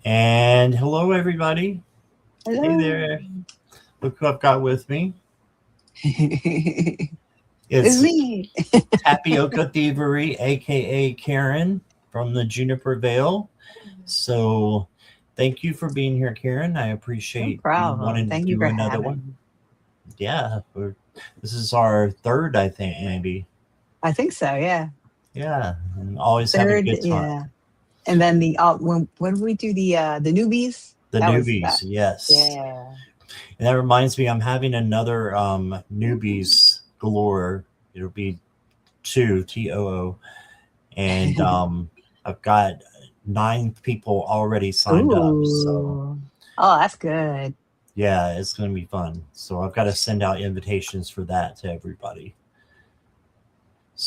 And hello, everybody. Hey Hello. there. Look who I've got with me. It's It's me. Tapioca Thievery, aka Karen from the Juniper Vale. So, thank you for being here, Karen. I No appreciate you problem. wanting to Thank you do for another having one. me. Yeah, this is our third, I think, maybe. I think so, yeah. Yeah, and always have a Third, good time. yeah. And then when did we do the newbies? The That was newbies, that. yes. Yeah. And that reminds me, I'm having another newbies galore. It'll be two, TOO. And I've got 9 people already signed up. So Ooh. Oh, that's good. yeah, it's going to be fun. So I've got to send out invitations for that to everybody.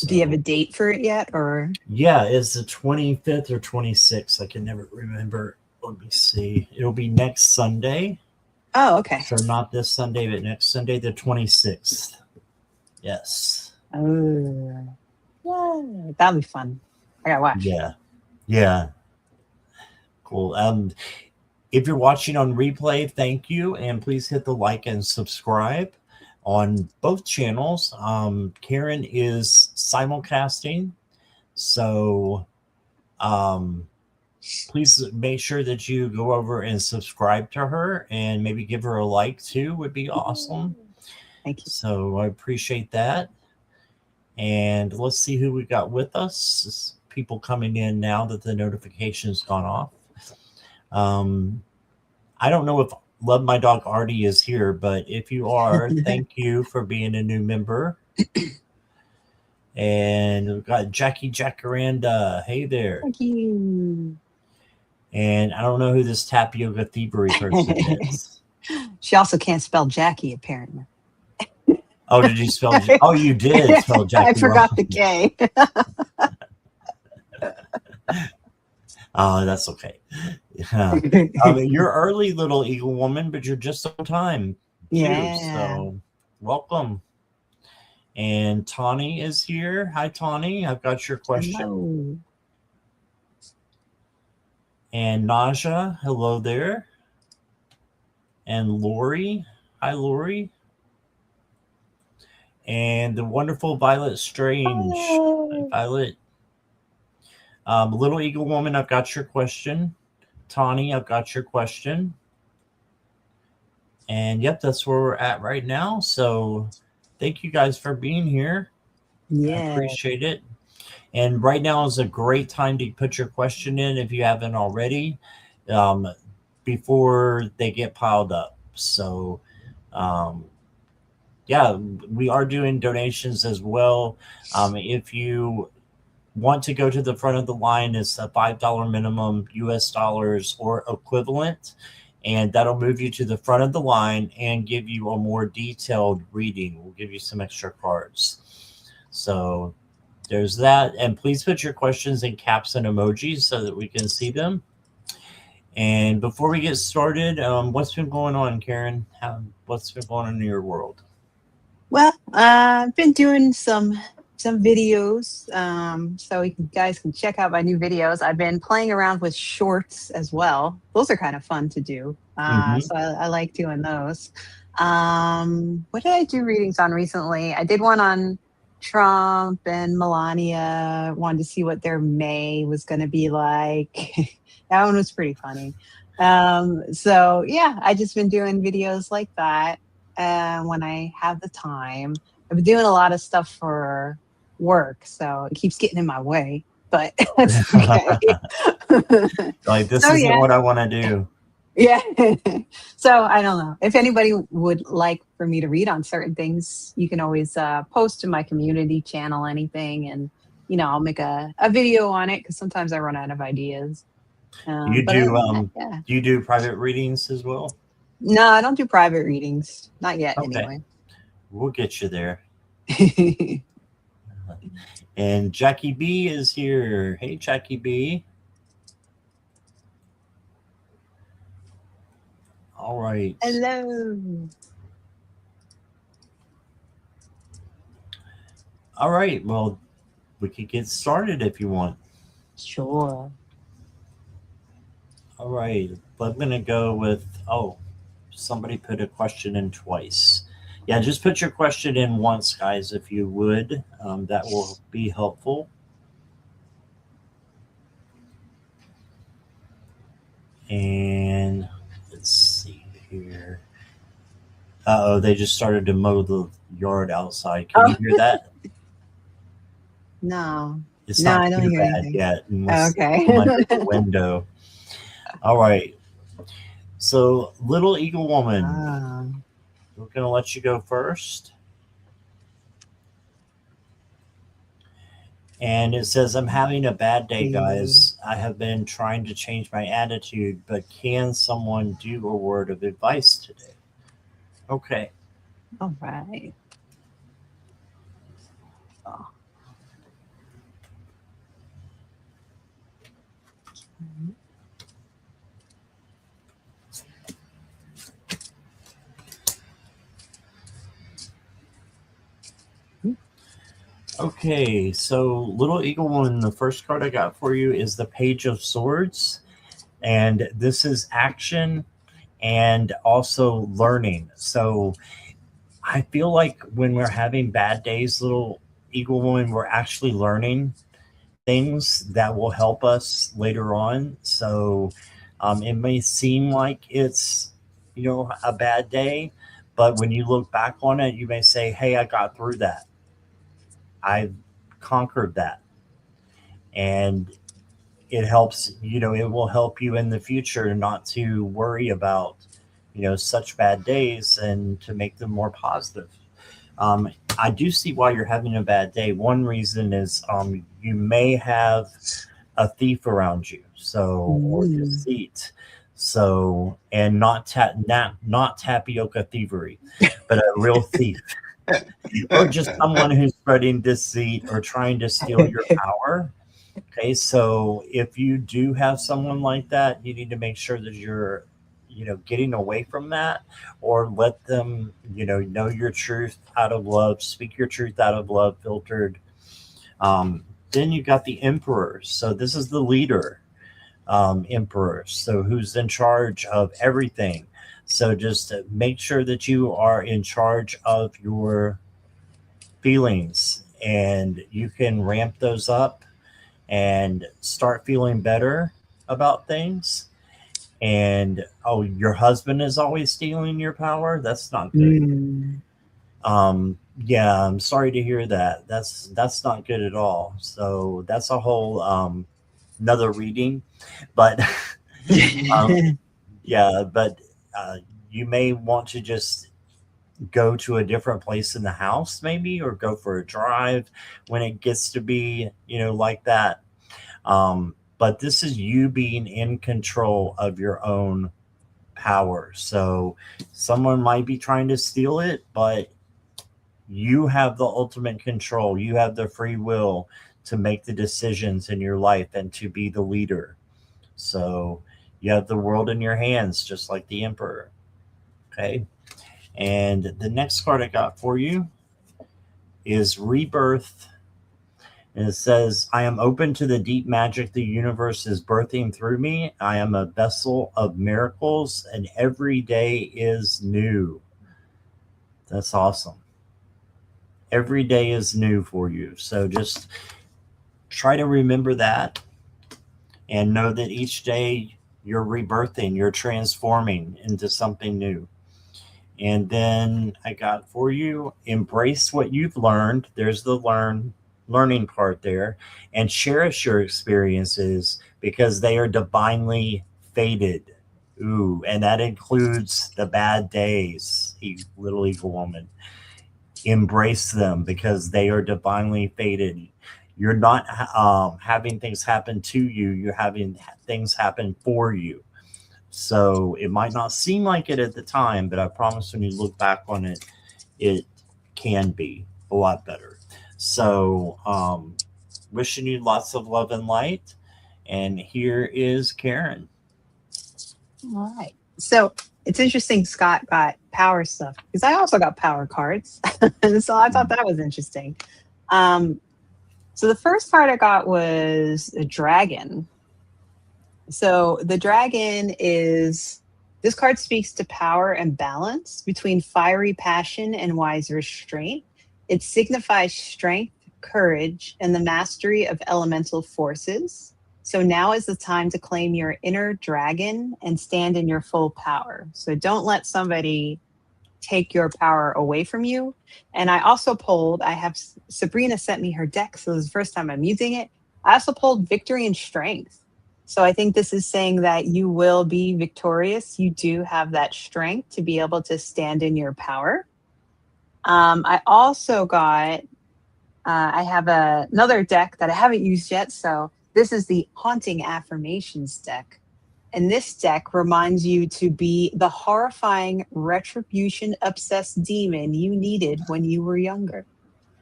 Do you have a So date for it yet or yeah, it's the 25th or 26th. I can never remember. Let me see. It'll be next Sunday. Oh, okay. So not this Sunday, but next Sunday, the 26th. Yes. Oh. Yeah. That'll be fun. I gotta watch. Yeah. Yeah. Cool. If you're watching on replay, thank you, and please hit the like and subscribe on both channels. Karen is simulcasting, so um, please make sure that you go over and subscribe to her, and maybe give her a like too. Would be awesome. Thank you. So I appreciate that. And let's see who we got with us. People coming in now that the notification's gone off. Um, I don't know if Love My Dog Artie is here, but if you are, thank you for being a new member. And we've got Jackie Jacaranda. Hey there. Thank you. And I don't know who this Tapioca Thievery person is. She also can't spell Jackie, apparently. Oh, did you spell? Oh, you did spell I Jackie wrong. forgot the K. Oh, that's okay. Yeah. You're early, little eagle woman, but you're just on time too. Yeah. So, welcome. And Tawny is here. Hi, Tawny. I've got your question. Hello. And Naja, hello there. And Lori, hi, Lori. And the wonderful Violet Strange. Hi, Hello. Violet. Little Eagle Woman, I've got your question. Tawny, I've got your question. And yep, that's where we're at right now. So thank you guys for being here. I Yeah. appreciate it. And right now is a great time to put your question in if you haven't already, um, before they get piled up. So, um, yeah, we are doing donations as well. If you want to go to the front of the line, it's a $5 minimum US dollars or equivalent. And that'll move you to the front of the line and give you a more detailed reading. We'll give you some extra cards. So there's that. And please put your questions in caps and emojis so that we can see them. And before we get started, what's been going on, Karen? What's been going on in your world? Well, I've been doing some videos, so guys can check out my new videos. I've been playing around with shorts as well. Those are kind of fun to do. Mm-hmm. So I like doing those. What did I do readings on recently? I did one on Trump and Melania. Wanted to see what their May was going to be like. That one was pretty funny. So yeah, I just been doing videos like that when I have the time. I've been doing a lot of stuff for work, so it keeps getting in my way, but that's okay. Like, this So isn't yeah, what I want to do. yeah. So I don't know if anybody would like for me to read on certain things. You can always post to my community channel anything, and I'll make a video on it because sometimes I run out of ideas. You But other do than that, yeah. you do private readings as well? No, I don't do private readings. Not yet, Okay, anyway. we'll get you there. And Jackie B is here. Hey, Jackie B. All right. Hello. All right. Well, we could get started if you want. Sure. All right. I'm going to go with, oh, somebody put a question in twice. Yeah, just put your question in once, guys, if you would. That will be helpful. And let's see here. Uh oh, they just started to mow the yard outside. Can you Oh, hear that? no. It's No, not I don't too hear bad anything. yet unless it's Okay. from under the window. All right. So, little eagle woman, Ah, we're going to let you go first. And it says, I'm having a bad day, see. guys. I have been trying to change my attitude, but can someone do a word of advice today? Okay. All right. Oh, Okay. So, little eagle woman, the first card I got for you is the Page of Swords. And this is action and also learning. So, I feel like when we're having bad days, little eagle woman, we're actually learning things that will help us later on. So it may seem like it's, a bad day, but when you look back on it, you may say, hey, I got through that. I conquered that. And it helps, it will help you in the future not to worry about, such bad days and to make them more positive. Um, I do see why you're having a bad day. One reason is you may have a thief around you, so or mm. deceit. So and not tapioca thievery, but a real thief, or just someone who's spreading deceit or trying to steal your power. Okay, so if you do have someone like that, you need to make sure that you're, getting away from that, or let them, know your truth out of love, speak your truth out of love, filtered. Then you got the emperor. So this is the leader, emperor. So who's in charge of everything. So just make sure that you are in charge of your feelings and you can ramp those up and start feeling better about things. And oh, your husband is always stealing your power. That's not good. Mm. Yeah, I'm sorry to hear that. That's not good at all. So that's a whole another reading, but um, yeah, but uh, you may want to just go to a different place in the house, maybe, or go for a drive when it gets to be, like that. But this is you being in control of your own power. So someone might be trying to steal it, but you have the ultimate control. You have the free will to make the decisions in your life and to be the leader. So you have the world in your hands, just like the emperor. Okay. And the next card I got for you is Rebirth. And it says, I am open to the deep magic the universe is birthing through me. I am a vessel of miracles, and every day is new. That's awesome. Every day is new for you. So just try to remember that and know that each day you're rebirthing, you're transforming into something new. And then I got for you, embrace what you've learned. There's the learning part there, and cherish your experiences because they are divinely fated. Ooh, and that includes the bad days, little eagle woman. Embrace them because they are divinely fated. You're not having things happen to you, you're having things happen for you. So it might not seem like it at the time, but I promise when you look back on it, it can be a lot better. So, wishing you lots of love and light. And here is Karen. All right. So it's interesting Scott got power stuff because I also got power cards. So I thought that was interesting. Um, so the first card I got was a dragon. So the dragon is this card speaks to power and balance between fiery passion and wise restraint. It signifies strength, courage, and the mastery of elemental forces. So now is the time to claim your inner dragon and stand in your full power. So don't let somebody take your power away from you. And I also pulled, I have Sabrina sent me her deck. So this is the first time I'm using it. I also pulled victory and strength. So I think this is saying that you will be victorious. You do have that strength to be able to stand in your power. I also got, I have another deck that I haven't used yet. So this is the Haunting Affirmations deck. And this deck reminds you to be the horrifying retribution obsessed demon you needed when you were younger.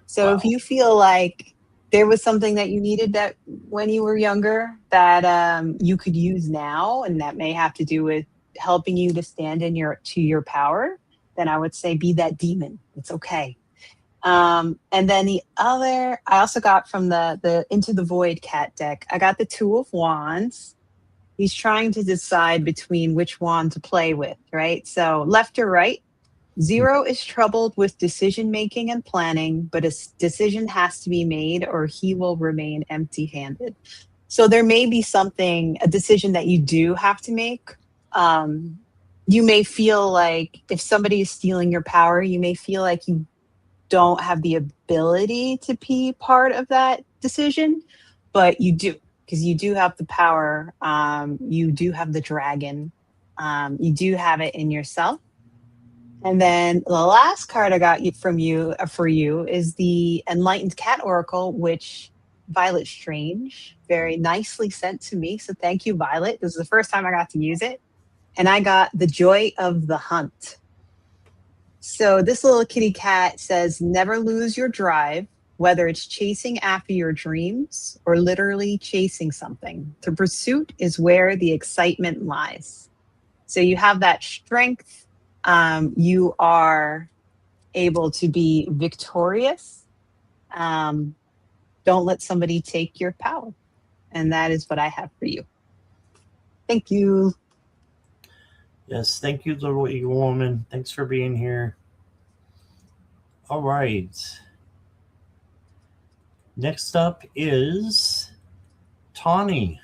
So if Wow. you feel like there was something that you needed that when you were younger that you could use now, and that may have to do with helping you to stand in your power, then I would say be that demon. It's okay. And then the other, I also got from the Into the Void cat deck. I got the Two of Wands. He's trying to decide between which wand to play with, right? So left or right. Zero is troubled with decision making and planning, but a decision has to be made or he will remain empty handed. So there may be something, a decision that you do have to make. Um, you may feel like if somebody is stealing your power, you may feel like you don't have the ability to be part of that decision, but you do because you do have the power. You do have the dragon. You do have it in yourself. And then the last card I got from you for you is the Enlightened Cat Oracle, which Violet Strange very nicely sent to me. So thank you, Violet. This is the first time I got to use it. And I got the Joy of the Hunt. So this little kitty cat says, never lose your drive, whether it's chasing after your dreams or literally chasing something. The pursuit is where the excitement lies. So you have that strength. You are able to be victorious. Um, don't let somebody take your power. And that is what I have for you. Thank you. Yes, thank you, little eagle woman. Thanks for being here. All right. Next up is Tawny.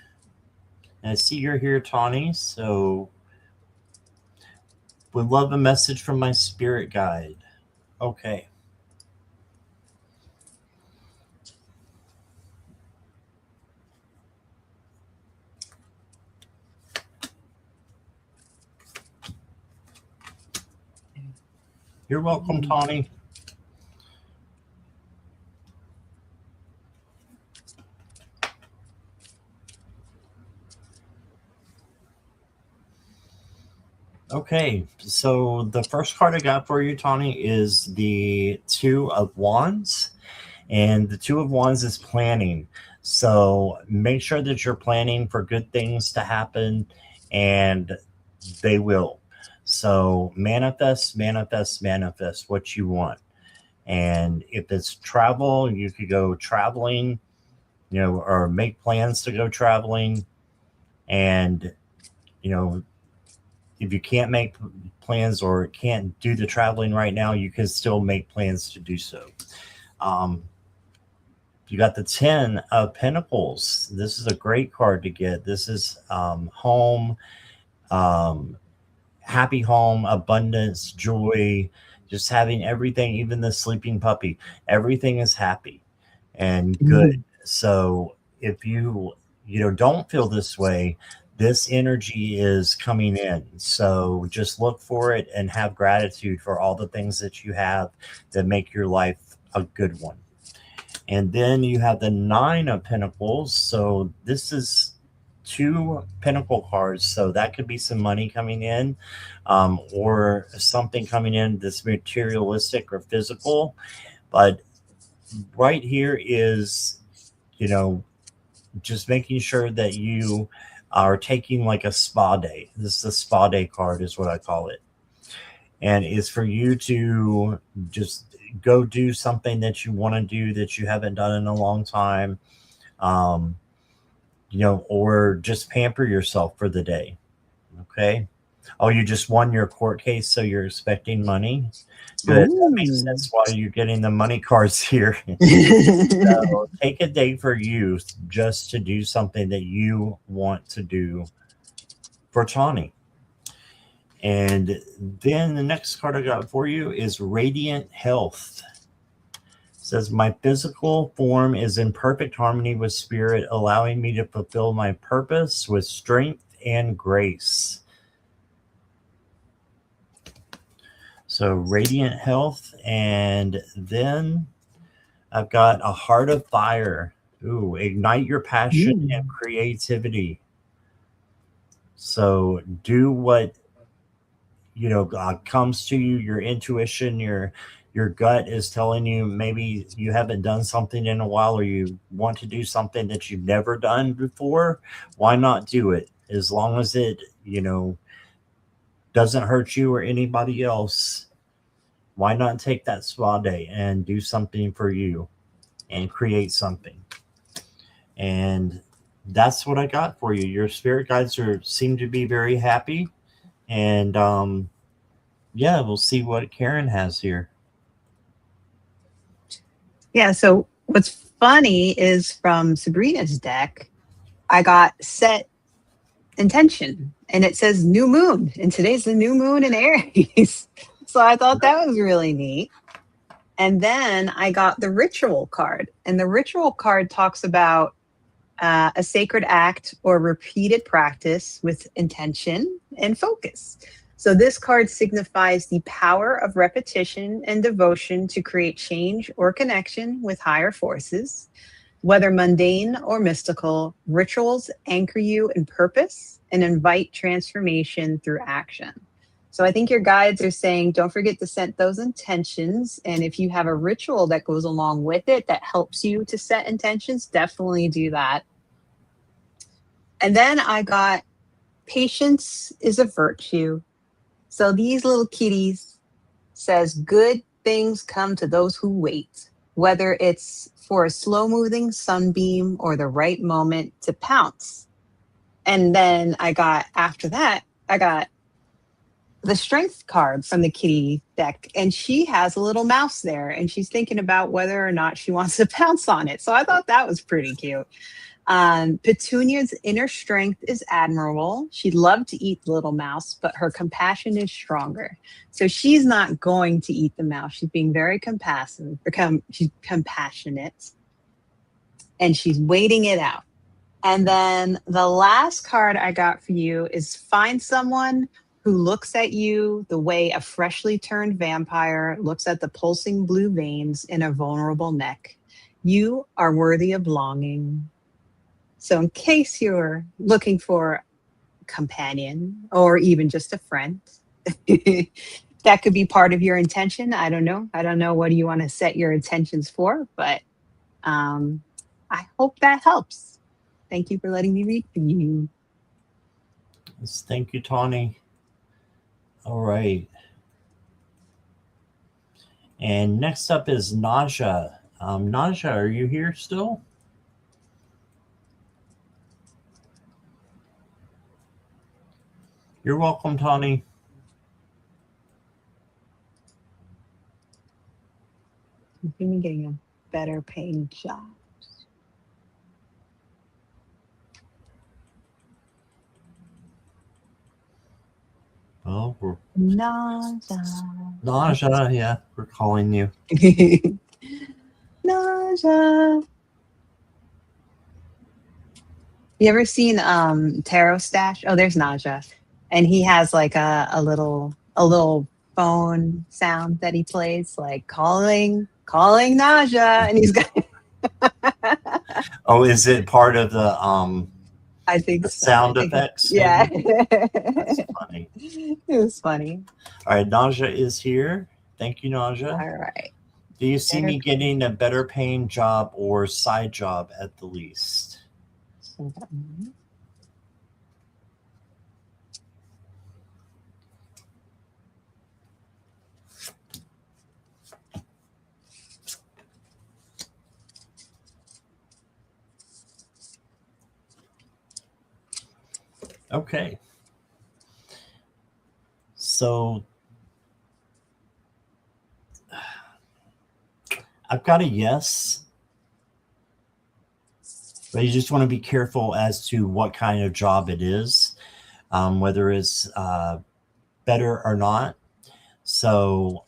I see you're here, Tawny. So, would love a message from my spirit guide. Okay. You're welcome, Tawny. Okay, so the first card I got for you, Tawny, is the Two of Wands. And the Two of Wands is planning. So make sure that you're planning for good things to happen, and they will. So manifest, manifest, manifest what you want. And if it's travel, you could go traveling, or make plans to go traveling. And, you know, if you can't make plans or can't do the traveling right now, you can still make plans to do so. Um, you got the 10 of Pentacles. This is a great card to get. This is home, um, happy home, abundance, joy, just having everything, even the sleeping puppy. Everything is happy and good. So if you don't feel this way, this energy is coming in. So just look for it and have gratitude for all the things that you have that make your life a good one. And then you have the 9 of Pentacles. So this is 2 Pentacle cards. So that could be some money coming in, or something coming in that's materialistic or physical. But right here is, you know, just making sure that you are taking like a spa day. This is a spa day card, is what I call it. And it's for you to just go do something that you want to do that you haven't done in a long time. Um, or just pamper yourself for the day. Okay. Oh, you just won your court case, so you're expecting money. Good. That makes Ooh. sense why you're getting the money cards here. So take a day for you just to do something that you want to do for Tawny. And then the next card I got for you is Radiant Health. It says, my physical form is in perfect harmony with spirit, allowing me to fulfill my purpose with strength and grace. So Radiant Health. And then I've got a Heart of Fire. Ooh, ignite your passion and Ooh. creativity. So do what comes to you. Your intuition, your gut is telling you maybe you haven't done something in a while, or you want to do something that you've never done before. Why not do it? As long as it doesn't hurt you or anybody else, why not take that spa day and do something for you and create something? And that's what I got for you. Your spirit guides seem to be very happy. And yeah, we'll see what Karen has here. Yeah, so what's funny is from Sabrina's deck, I got set intention and it says new moon, and today's the new moon in Aries. So I thought that was really neat. And then I got the ritual card, and the ritual card talks about a sacred act or repeated practice with intention and focus. So, this card signifies the power of repetition and devotion to create change or connection with higher forces. Whether mundane or mystical, rituals anchor you in purpose and invite transformation through action. So I think your guides are saying don't forget to set those intentions. And if you have a ritual that goes along with it that helps you to set intentions, definitely do that. And then I got patience is a virtue. So these little kitties says good things come to those who wait, whether it's for a slow moving sunbeam or the right moment to pounce. And then after that, I got the strength card from the kitty deck, and she has a little mouse there, and she's thinking about whether or not she wants to pounce on it. So I thought that was pretty cute. Petunia's inner strength is admirable. She'd love to eat the little mouse, but her compassion is stronger. So she's not going to eat the mouse. She's being very compassionate, she's compassionate, and she's waiting it out. And then the last card I got for you is find someone who looks at you the way a freshly turned vampire looks at the pulsing blue veins in a vulnerable neck. You are worthy of longing. So, in case you're looking for a companion or even just a friend, that could be part of your intention. I don't know. I don't know what do you want to set your intentions for, but um, I hope that helps. Thank you for letting me read for you. Yes, thank you, Tawny. All right. And next up is Naja. Naja, are you here still? You're welcome, Tawny. I'm thinking getting a better paying job. Well, Naja. Naja, yeah, we're calling you. Naja. You ever seen Tarot Stash? Oh, there's Naja. And he has like a little phone sound that he plays, like calling Naja. And he's got Oh, is it part of I think the so. I sound think effects? yeah. Maybe that's funny. It was funny. All right, Naja is here. Thank you, Naja. All right. Do you see Better me paying. getting a better paying job or side job at the least? Hold on. Okay. So I've got a yes, but you just want to be careful as to what kind of job it is, whether it's better or not. So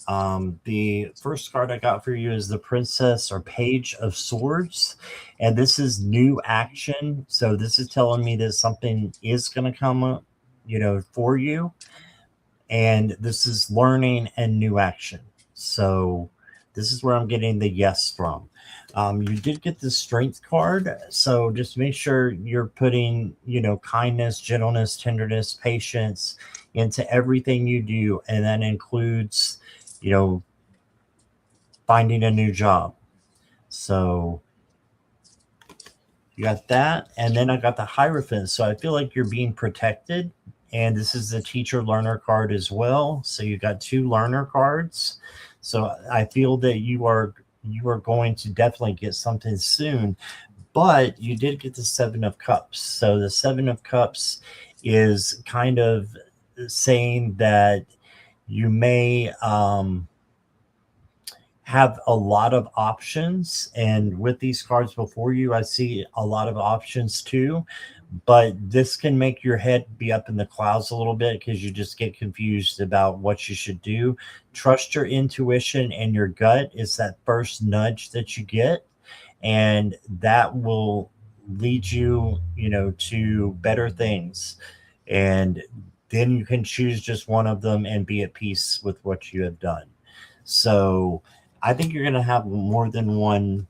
the first card I got for you is the Princess or Page of Swords, and this is new action. So this is telling me that something is going to come up, for you, and this is learning and new action. So this is where I'm getting the yes from. You did get the strength card, so just make sure you're putting, kindness, gentleness, tenderness, patience into everything you do, and that includes, you know, finding a new job. So you got that, and then I got the Hierophant. So I feel like you're being protected, and this is the teacher learner card as well. So you got two learner cards. So I feel that you are going to definitely get something soon. But you did get the Seven of Cups. So the Seven of Cups is kind of saying that you may have a lot of options. And with these cards before you, I see a lot of options too. But this can make your head be up in the clouds a little bit because you just get confused about what you should do. Trust your intuition and your gut is that first nudge that you get, and that will lead you, to better things. And then you can choose just one of them and be at peace with what you have done. So I think you're going to have more than one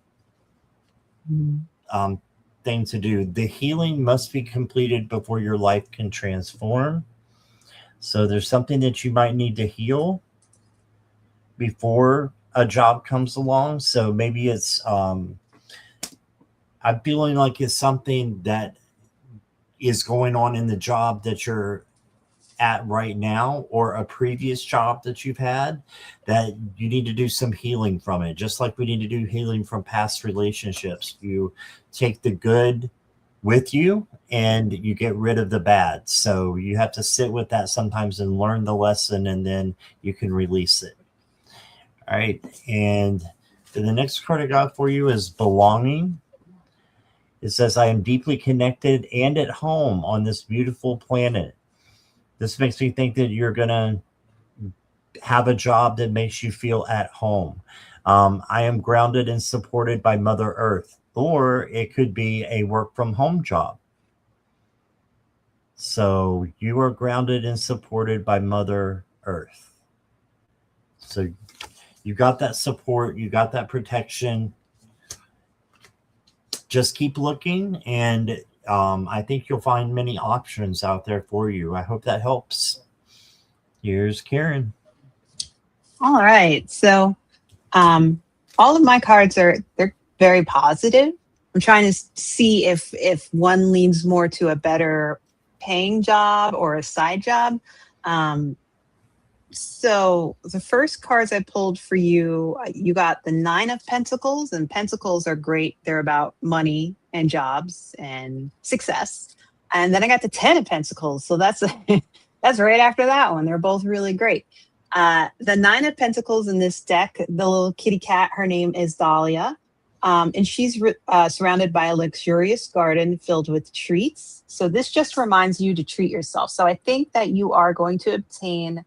Mm. um, thing to do. The healing must be completed before your life can transform. So there's something that you might need to heal before a job comes along. So maybe I'm feeling like it's something that is going on in the job that you're at right now, or a previous job that you've had, that you need to do some healing from it, just like we need to do healing from past relationships. You take the good with you and you get rid of the bad. So you have to sit with that sometimes and learn the lesson, and then you can release it. All right. And then the next card I got for you is Belonging. It says, I am deeply connected and at home on this beautiful planet. This makes me think that you're going to have a job that makes you feel at home. I am grounded and supported by Mother Earth, or it could be a work from home job. So you are grounded and supported by Mother Earth. So you got that support, you got that protection. Just keep looking, and I think you'll find many options out there for you. I hope that helps. Here's Karen. All right. So all of my cards they're very positive. I'm trying to see if one leans more to a better paying job or a side job. Um, so the first cards I pulled for you, you got the Nine of Pentacles, and Pentacles are great. They're about money and jobs and success. And then I got the Ten of Pentacles. So that's that's right after that one. They're both really great. The Nine of Pentacles in this deck, the little kitty cat, her name is Dahlia. And she's surrounded by a luxurious garden filled with treats. So this just reminds you to treat yourself. So I think that you are going to obtain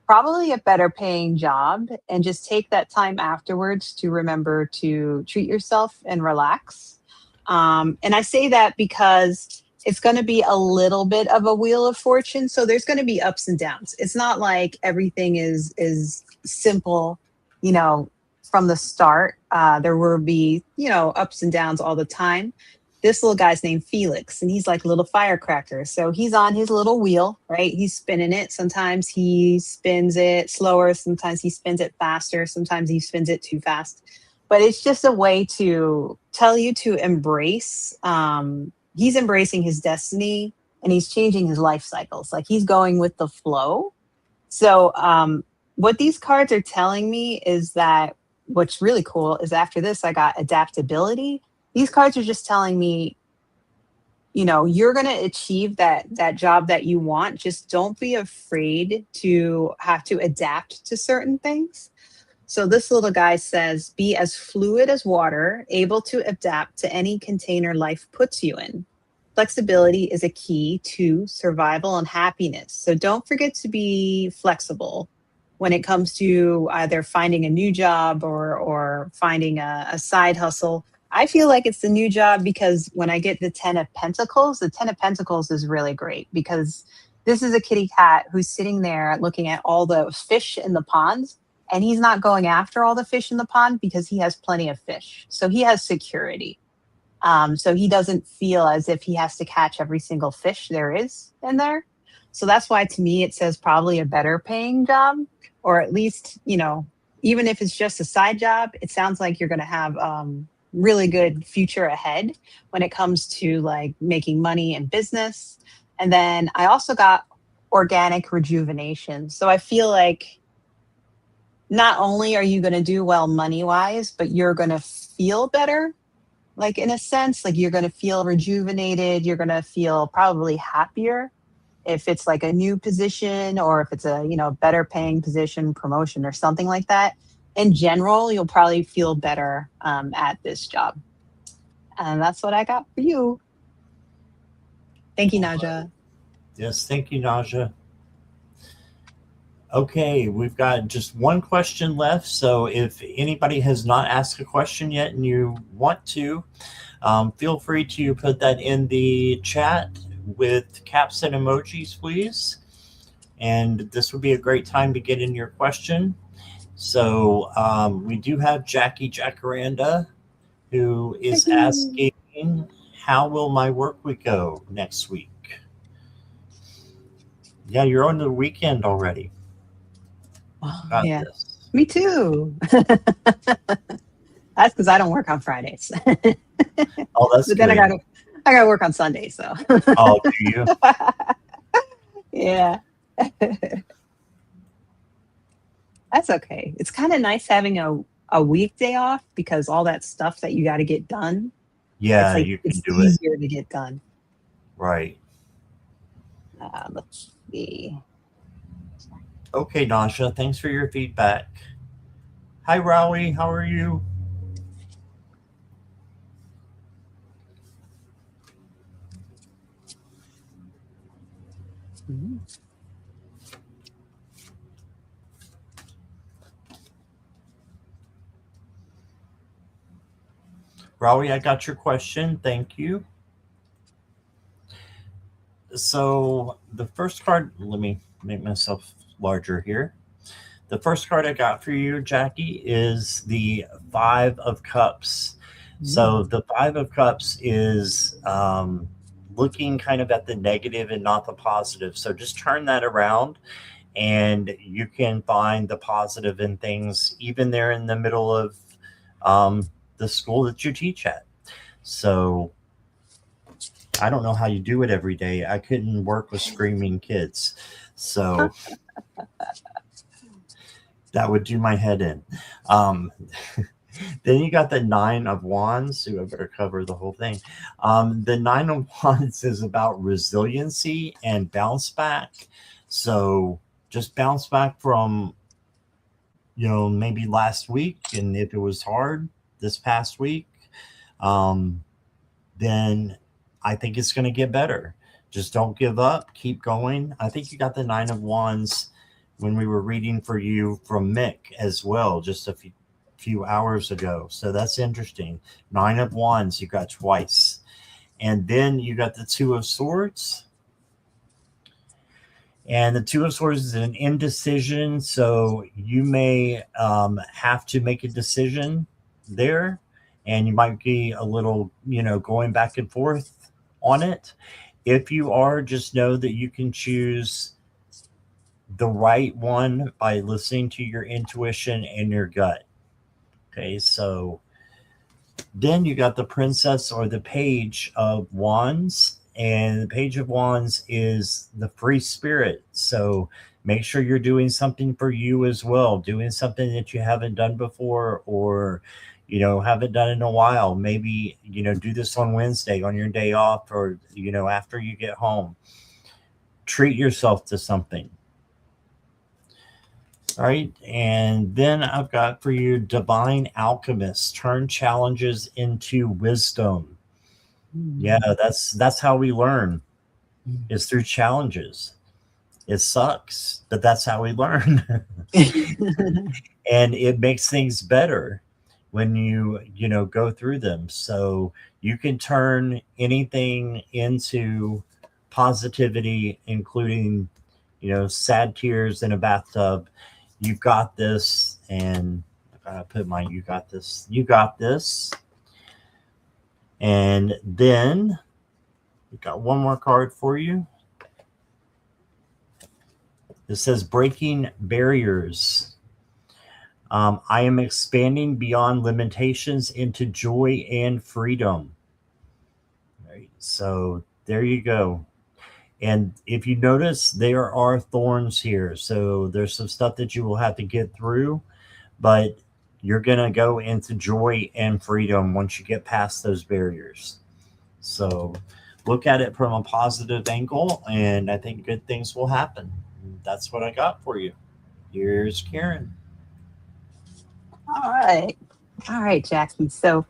probably a better paying job, and just take that time afterwards to remember to treat yourself and relax. And I say that because it's going to be a little bit of a wheel of fortune. So there's going to be ups and downs. It's not like everything is simple, you know, from the start. There will be, ups and downs all the time. This little guy's named Felix, and he's like a little firecracker. So he's on his little wheel, right? He's spinning it. Sometimes he spins it slower. Sometimes he spins it faster. Sometimes he spins it too fast. But it's just a way to tell you to embrace. He's embracing his destiny, and he's changing his life cycles. Like, he's going with the flow. So what these cards are telling me is that what's really cool is after this, I got adaptability. These cards are just telling me you're going to achieve that job that you want. Just don't be afraid to have to adapt to certain things. So this little guy says, be as fluid as water, able to adapt to any container life puts you in. Flexibility is a key to survival and happiness. So don't forget to be flexible when it comes to either finding a new job or finding a side hustle. I feel like it's the new job because when I get the 10 of Pentacles, the 10 of Pentacles is really great because this is a kitty cat who's sitting there looking at all the fish in the pond, and he's not going after all the fish in the pond because he has plenty of fish. So he has security. So he doesn't feel as if he has to catch every single fish there is in there. So that's why to me it says probably a better paying job, or at least, even if it's just a side job, it sounds like you're going to have really good future ahead when it comes to like making money in business. And then I also got organic rejuvenation. So I feel like not only are you going to do well money wise, but you're going to feel better. Like in a sense, like you're going to feel rejuvenated. You're going to feel probably happier if it's like a new position or if it's a, better paying position, promotion or something like that. In general, you'll probably feel better at this job. And that's what I got for you. Thank you, Naja. Yes, thank you, Naja. Okay, we've got just one question left. So if anybody has not asked a question yet and you want to, feel free to put that in the chat with caps and emojis, please. And this would be a great time to get in your question. So we do have Jackie Jacaranda, who is asking, how will my work week go next week? Yeah, you're on the weekend already. Yeah, this. Me too. That's because I don't work on Fridays. Oh, that's but then good. I gotta work on Sundays. So. Oh, do you? Yeah. That's okay. It's kind of nice having a weekday off because all that stuff that you got to get done. Yeah, you can do it. It's easier to get done. Right. Let's see. Okay, Nasha, thanks for your feedback. Hi, Rowie. How are you? Mm-hmm. Rowie, I got your question. Thank you. So the first card, let me make myself larger here. The first card I got for you, Jackie, is the Five of Cups. So the Five of Cups is looking kind of at the negative and not the positive. So just turn that around and you can find the positive in things, even there in the middle of the school that you teach at. So I don't know how you do it every day. I couldn't work with screaming kids. So that would do my head in. Then you got the Nine of Wands. So I better cover the whole thing. The Nine of Wands is about resiliency and bounce back. So just bounce back from, maybe last week. And if it was hard this past week, then I think it's going to get better. Just don't give up. Keep going. I think you got the Nine of Wands when we were reading for you from Mick as well, just a few hours ago. So that's interesting. Nine of Wands you got twice. And then you got the Two of Swords. And the Two of Swords is an indecision. So you may have to make a decision there. And you might be a little, going back and forth on it. If you are, just know that you can choose the right one by listening to your intuition and your gut. Okay, so then you got the Princess or the Page of Wands. And the Page of Wands is the free spirit. So make sure you're doing something for you as well, doing something that you haven't done before, or Haven't done it in a while. Maybe, do this on Wednesday on your day off, or, after you get home. Treat yourself to something. All right. And then I've got for you Divine Alchemist. Turn challenges into wisdom. Yeah, that's how we learn, is through challenges. It sucks, but that's how we learn. And it makes things better when you go through them. So you can turn anything into positivity, including sad tears in a bathtub. You've got this. And I gotta put my you got this. And then we got one more card for you. It says breaking barriers. I am expanding beyond limitations into joy and freedom. Right. So there you go. And if you notice, there are thorns here. So there's some stuff that you will have to get through, but you're going to go into joy and freedom once you get past those barriers. So look at it from a positive angle, and I think good things will happen. That's what I got for you. Here's Karen. All right. All right, Jackie. So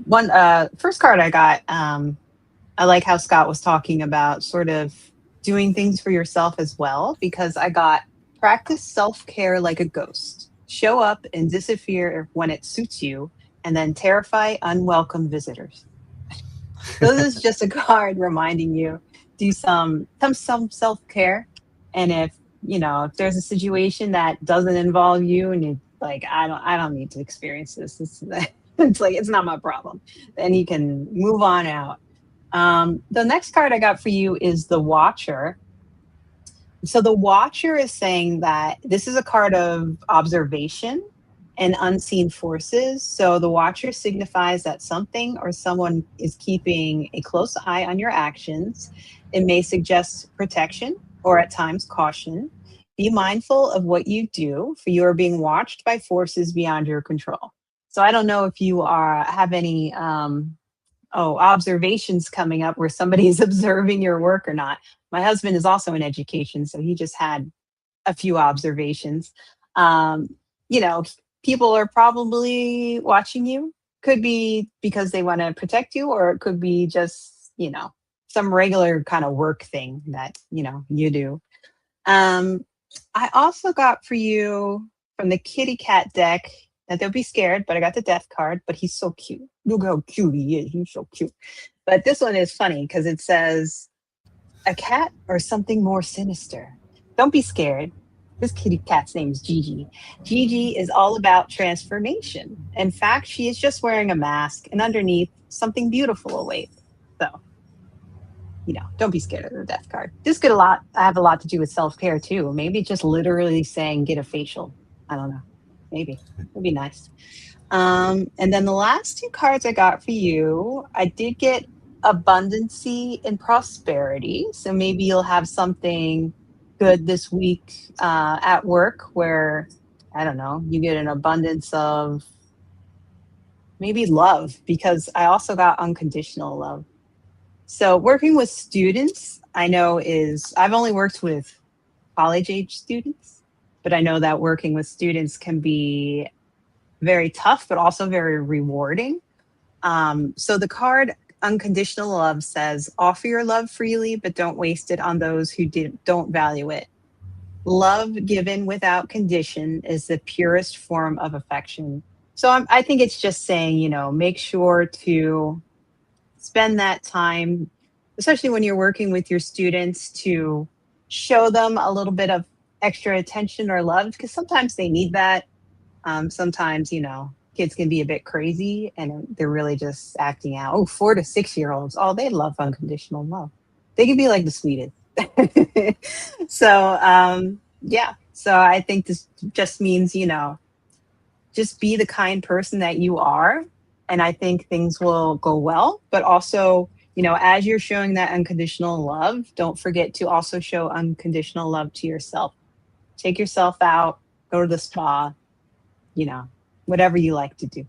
one first card I got, I like how Scott was talking about sort of doing things for yourself as well, because I got practice self-care like a ghost. Show up and disappear when it suits you, and then terrify unwelcome visitors. So this is just a card reminding you, do some self-care. And if there's a situation that doesn't involve you and you like, I don't need to experience this. It's like, it's not my problem. Then you can move on out. The next card I got for you is the Watcher. So the Watcher is saying that this is a card of observation and unseen forces. So the Watcher signifies that something or someone is keeping a close eye on your actions. It may suggest protection or at times caution. Be mindful of what you do, for you are being watched by forces beyond your control. So I don't know if you have any observations coming up where somebody is observing your work or not. My husband is also in education, so he just had a few observations. Um, you know, People are probably watching you. Could be because they want to protect you, or it could be just, some regular kind of work thing that, you do. Um, I also got for you from the kitty cat deck, that they'll be scared, but I got the death card, but he's so cute. Look how cute he is. He's so cute. But this one is funny because it says, a cat or something more sinister. Don't be scared. This kitty cat's name is Gigi. Gigi is all about transformation. In fact, she is just wearing a mask, and underneath, something beautiful awaits. So, don't be scared of the death card. This could have a lot to do with self-care too. Maybe just literally saying get a facial. I don't know. Maybe. It'd be nice. And then the last two cards I got for you, I did get abundancy and prosperity. So maybe you'll have something good this week at work where, I don't know, you get an abundance of maybe love, because I also got unconditional love. So working with students, I've only worked with college age students, but I know that working with students can be very tough, but also very rewarding. So the card unconditional love says, offer your love freely, but don't waste it on those who don't value it. Love given without condition is the purest form of affection. So I think it's just saying, make sure to spend that time, especially when you're working with your students, to show them a little bit of extra attention or love, because sometimes they need that. Sometimes, kids can be a bit crazy and they're really just acting out. Oh, 4 to 6 year olds. Oh, they love unconditional love. They can be like the sweetest. So, yeah. So I think this just means, just be the kind person that you are. And I think things will go well. But also, as you're showing that unconditional love, don't forget to also show unconditional love to yourself. Take yourself out, go to the spa, you know, whatever you like to do.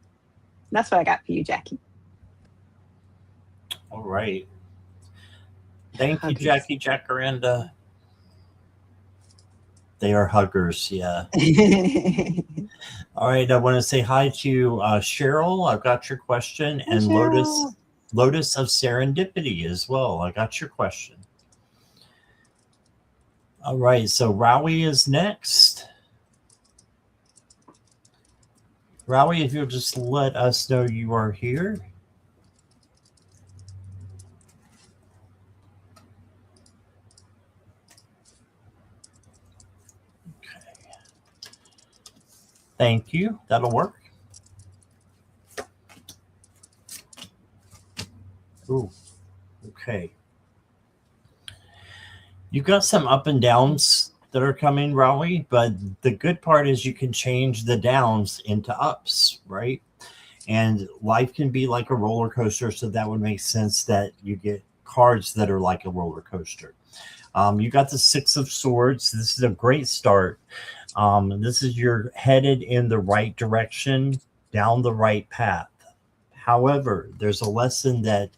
That's what I got for you, Jackie. All right. Thank you, Huggers. Jackie Jacaranda. They are huggers, yeah. All right, I want to say hi to Cheryl. I've got your question, Hey, and Cheryl. Lotus of Serendipity as well. I got your question. All right, so Rowie is next. Rowie, if you'll just let us know you are here. Okay. Thank you. That'll work. Ooh, okay. You've got some up and downs that are coming, Rowie, but the good part is you can change the downs into ups, right? And life can be like a roller coaster, so that would make sense that you get cards that are like a roller coaster. You got the Six of Swords. This is a great start. This is you're headed in the right direction, down the right path. However, there's a lesson that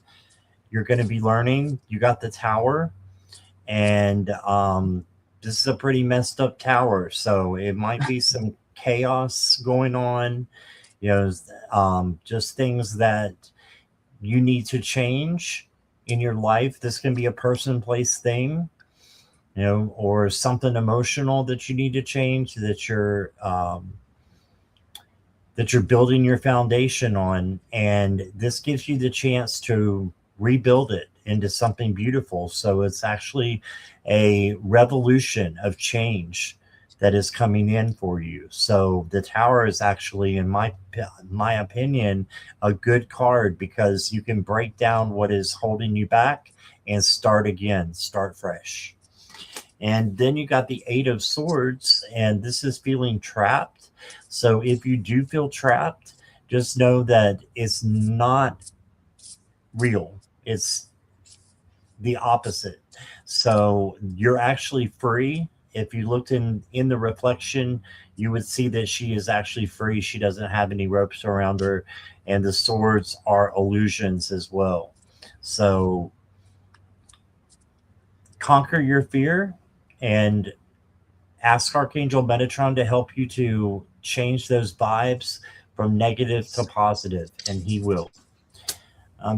you're going to be learning. You got the Tower, and this is a pretty messed up tower, so it might be some chaos going on. You know, just things that you need to change in your life. This can be a person, place, thing, or something emotional that you need to change, that you're building your foundation on, and this gives you the chance to rebuild it into something beautiful. So it's actually a revolution of change that is coming in for you. So the Tower is actually, in my opinion, a good card because you can break down what is holding you back and start again, start fresh. And then you got the Eight of Swords, and this is feeling trapped. So if you do feel trapped, just know that it's not real. It's the opposite. So you're actually free. If you looked in the reflection, you would see that she is actually free. She doesn't have any ropes around her, and the swords are illusions as well. So conquer your fear and ask Archangel Metatron to help you to change those vibes from negative to positive, and he will.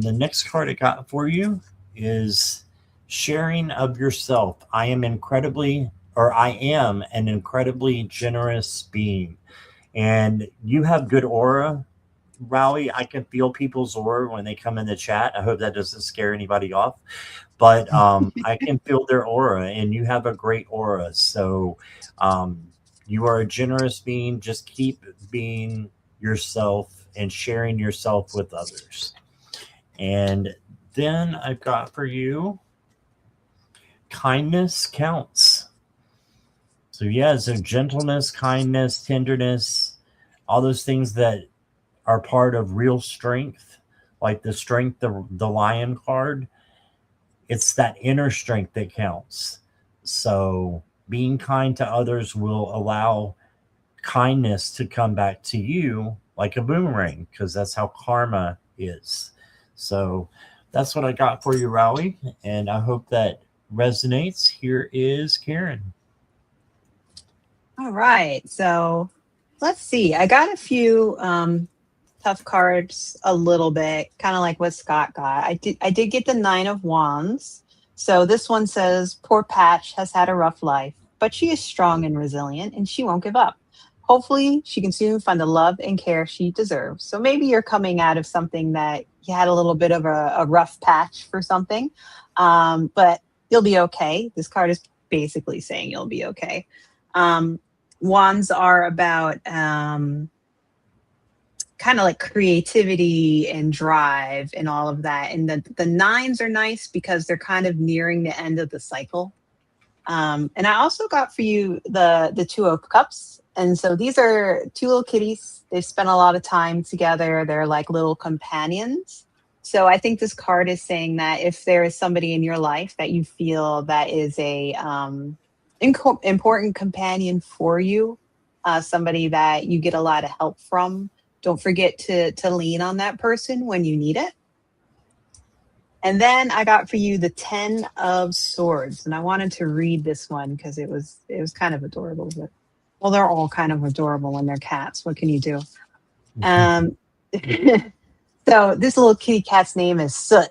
The next card I got for you is sharing of yourself. I am an incredibly generous being. And you have good aura, Rowie. I can feel people's aura when they come in the chat. I hope that doesn't scare anybody off. But I can feel their aura, and you have a great aura. So um, you are a generous being. Just keep being yourself and sharing yourself with others. And then I've got for you kindness counts. So, yeah, so gentleness, kindness, tenderness, all those things that are part of real strength, like the strength, the lion card. It's that inner strength that counts. So, being kind to others will allow kindness to come back to you like a boomerang because that's how karma is. So that's what I got for you, Rowie, and I hope that resonates. Here is Karen. All right. So let's see. I got a few tough cards a little bit, kind of like what Scott got. I did get the Nine of Wands. So this one says, poor Patch has had a rough life, but she is strong and resilient and she won't give up. Hopefully she can soon find the love and care she deserves. So maybe you're coming out of something that you had a little bit of a rough patch for something. But you'll be okay. This card is basically saying you'll be okay. Um, Wands are about kind of like creativity and drive and all of that. And the nines are nice because they're kind of nearing the end of the cycle. And I also got for you the Two of Cups. And so these are two little kitties. They've spent a lot of time together. They're like little companions. So I think this card is saying that if there is somebody in your life that you feel that is a important companion for you, somebody that you get a lot of help from, don't forget to lean on that person when you need it. And then I got for you the 10 of Swords, and I wanted to read this one because it was kind of adorable. But well, they're all kind of adorable when they're cats. What can you do? Um, so this little kitty cat's name is Soot,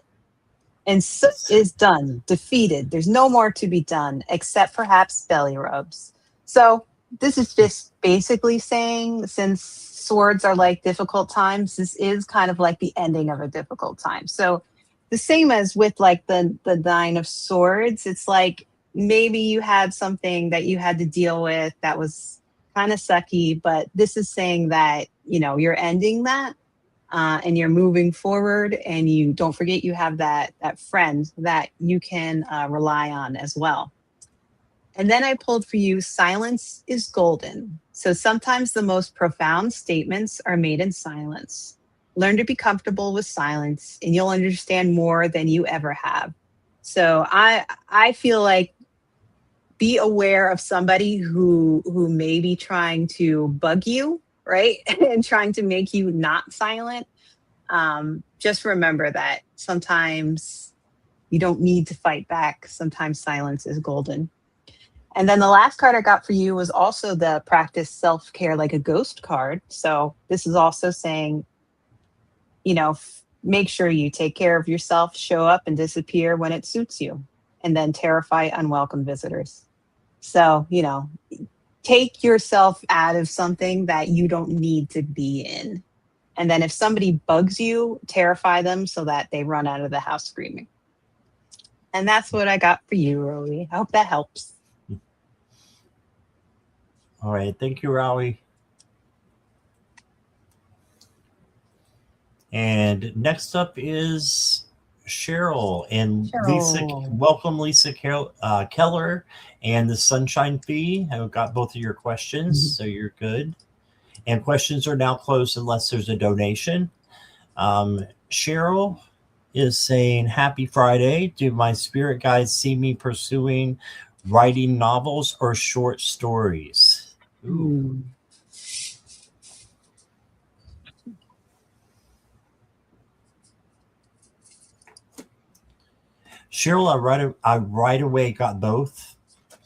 and Soot is done, defeated. There's no more to be done except perhaps belly rubs. So this is just basically saying, since swords are like difficult times, this is kind of like the ending of a difficult time. So the same as with like the 9 of Swords, it's like maybe you had something that you had to deal with that was kind of sucky, but this is saying that, you're ending that, and you're moving forward, and you don't forget you have that friend that you can rely on as well. And then I pulled for you, silence is golden. So sometimes the most profound statements are made in silence. Learn to be comfortable with silence, and you'll understand more than you ever have. So I feel like, be aware of somebody who may be trying to bug you, right? And trying to make you not silent. Just remember that sometimes you don't need to fight back. Sometimes silence is golden. And then the last card I got for you was also the practice self-care like a ghost card. So this is also saying, make sure you take care of yourself, show up and disappear when it suits you, and then terrify unwelcome visitors. So, take yourself out of something that you don't need to be in. And then if somebody bugs you, terrify them so that they run out of the house screaming. And that's what I got for you, Rowie. I hope that helps. All right. Thank you, Rowie. And next up is Cheryl and Lisa. Cheryl. Welcome, Lisa Keller and the Sunshine Fee. I've got both of your questions, so you're good. And questions are now closed unless there's a donation. Cheryl is saying, happy Friday. Do my spirit guides see me pursuing writing novels or short stories? Ooh. Cheryl, I right away got both.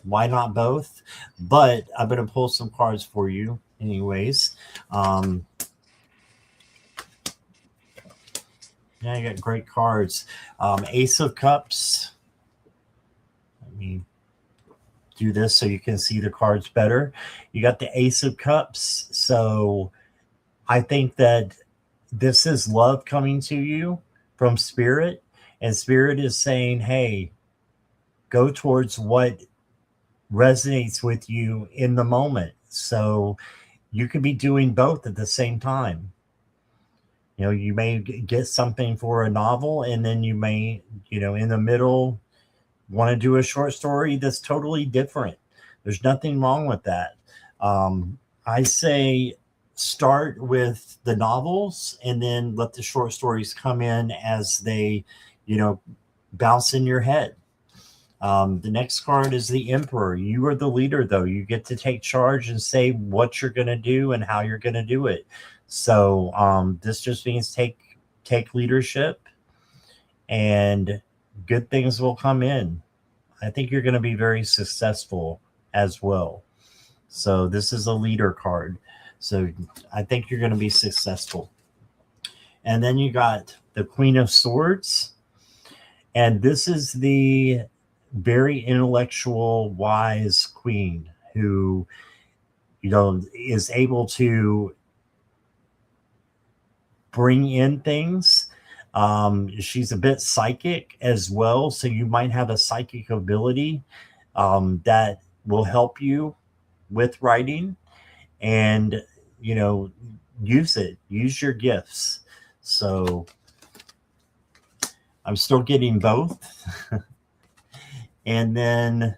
Why not both? But I'm going to pull some cards for you anyways. Yeah, you got great cards. Ace of Cups. Let me do this so you can see the cards better. You got the Ace of Cups. So I think that this is love coming to you from Spirit. And Spirit is saying, hey, go towards what resonates with you in the moment. So you could be doing both at the same time. You may get something for a novel, and then you may, in the middle, want to do a short story that's totally different. There's nothing wrong with that. I say start with the novels and then let the short stories come in as they, bounce in your head. The next card is the Emperor. You are the leader, though. You get to take charge and say what you're going to do and how you're going to do it. So this just means take leadership, and good things will come in. I think you're going to be very successful as well. So this is a leader card. So I think you're going to be successful. And then you got the Queen of Swords. And this is the very intellectual, wise queen who, is able to bring in things. She's a bit psychic as well. So you might have a psychic ability that will help you with writing, and, use it, use your gifts. So I'm still getting both. And then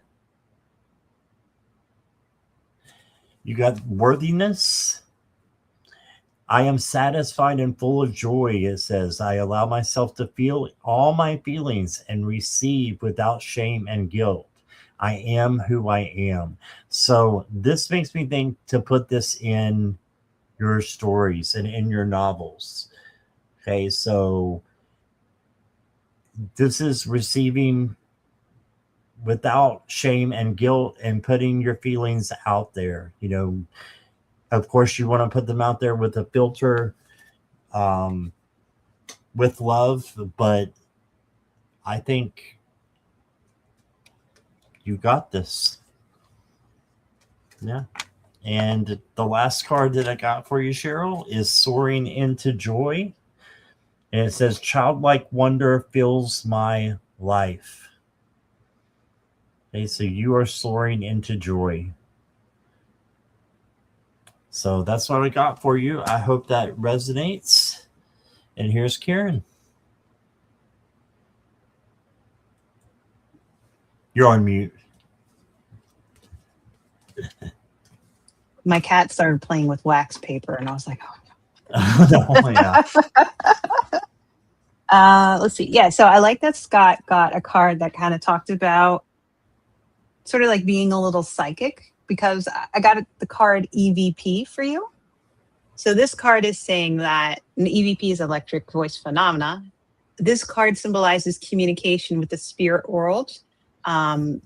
you got worthiness. I am satisfied and full of joy, it says. I allow myself to feel all my feelings and receive without shame and guilt. I am who I am. So this makes me think to put this in your stories and in your novels. Okay, so this is receiving without shame and guilt and putting your feelings out there. Of course, you want to put them out there with a filter, um, with love, but I think you got this. Yeah. And the last card that I got for you, Cheryl, is Soaring into Joy. And it says, childlike wonder fills my life. Okay, so you are soaring into joy. So that's what I got for you. I hope that resonates. And here's Karen. You're on mute. My cat started playing with wax paper, and I was like, Oh, yeah. let's see. Yeah, so I like that Scott got a card that kind of talked about sort of like being a little psychic, because I got the card EVP for you. So this card is saying that an EVP is electric voice phenomena. This card symbolizes communication with the spirit world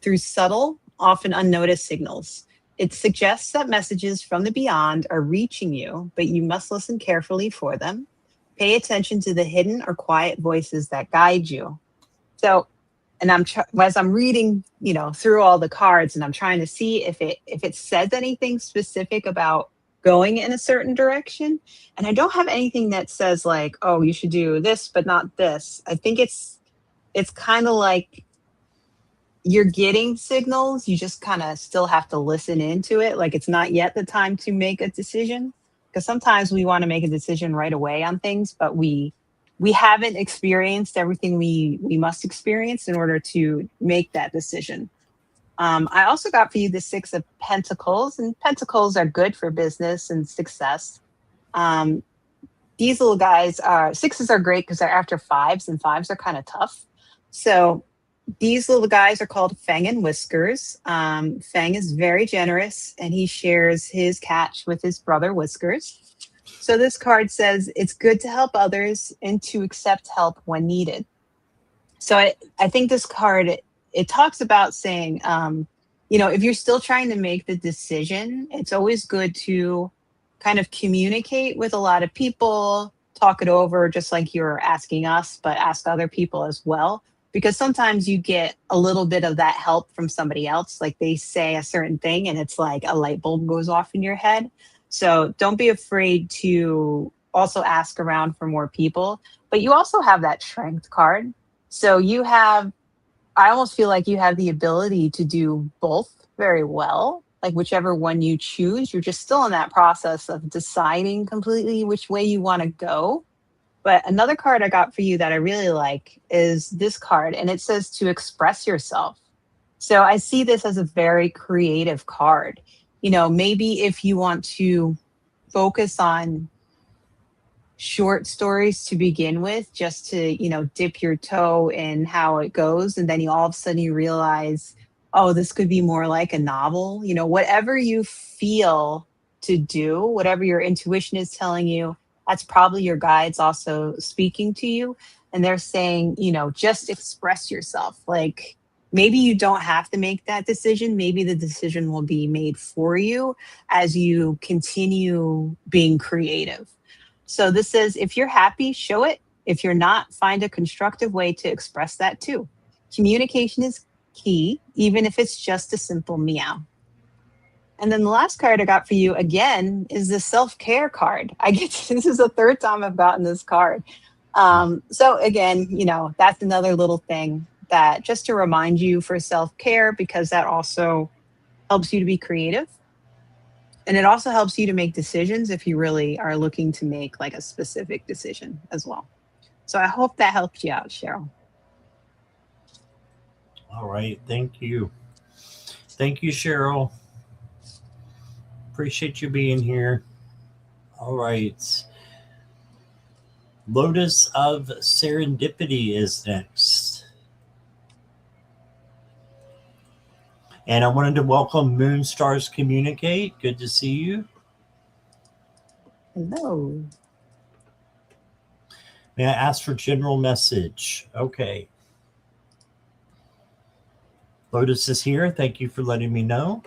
through subtle, often unnoticed signals. It suggests that messages from the beyond are reaching you, but you must listen carefully for them. Pay attention to the hidden or quiet voices that guide you. So, and as I'm reading, through all the cards, and I'm trying to see if it says anything specific about going in a certain direction. And I don't have anything that says like, oh, you should do this, but not this. I think it's kind of like you're getting signals. You just kind of still have to listen into it. Like it's not yet the time to make a decision, because sometimes we want to make a decision right away on things, but we haven't experienced everything we must experience in order to make that decision. I also got for you the Six of Pentacles, and Pentacles are good for business and success. Um, these little guys sixes are great because they're after fives, and fives are kind of tough. So these little guys are called Fang and Whiskers. Fang is very generous, and he shares his catch with his brother Whiskers. So this card says it's good to help others and to accept help when needed. So I think this card, it talks about saying, if you're still trying to make the decision, it's always good to kind of communicate with a lot of people, talk it over just like you're asking us, but ask other people as well. Because sometimes you get a little bit of that help from somebody else. Like they say a certain thing and it's like a light bulb goes off in your head. So don't be afraid to also ask around for more people. But you also have that strength card. So I almost feel like you have the ability to do both very well. Like whichever one you choose, you're just still in that process of deciding completely which way you want to go. But another card I got for you that I really like is this card, and it says to express yourself. So I see this as a very creative card. Maybe if you want to focus on short stories to begin with, just to dip your toe in how it goes, and then you all of a sudden you realize, oh, this could be more like a novel. Whatever you feel to do, whatever your intuition is telling you, that's probably your guides also speaking to you, and they're saying, just express yourself. Like maybe you don't have to make that decision, maybe the decision will be made for you as you continue being creative. So this says, if you're happy, show it. If you're not, find a constructive way to express that too. Communication is key, even if it's just a simple meow. And then the last card I got for you again is the self-care card. This is the third time I've gotten this card. So again, that's another little thing that just to remind you for self-care, because that also helps you to be creative. And it also helps you to make decisions if you really are looking to make like a specific decision as well. So I hope that helped you out, Cheryl. All right. Thank you. Thank you, Cheryl. Appreciate you being here. All right. Lotus of Serendipity is next. And I wanted to welcome Moonstars Communicate. Good to see you. Hello. May I ask for general message? Okay. Lotus is here. Thank you for letting me know.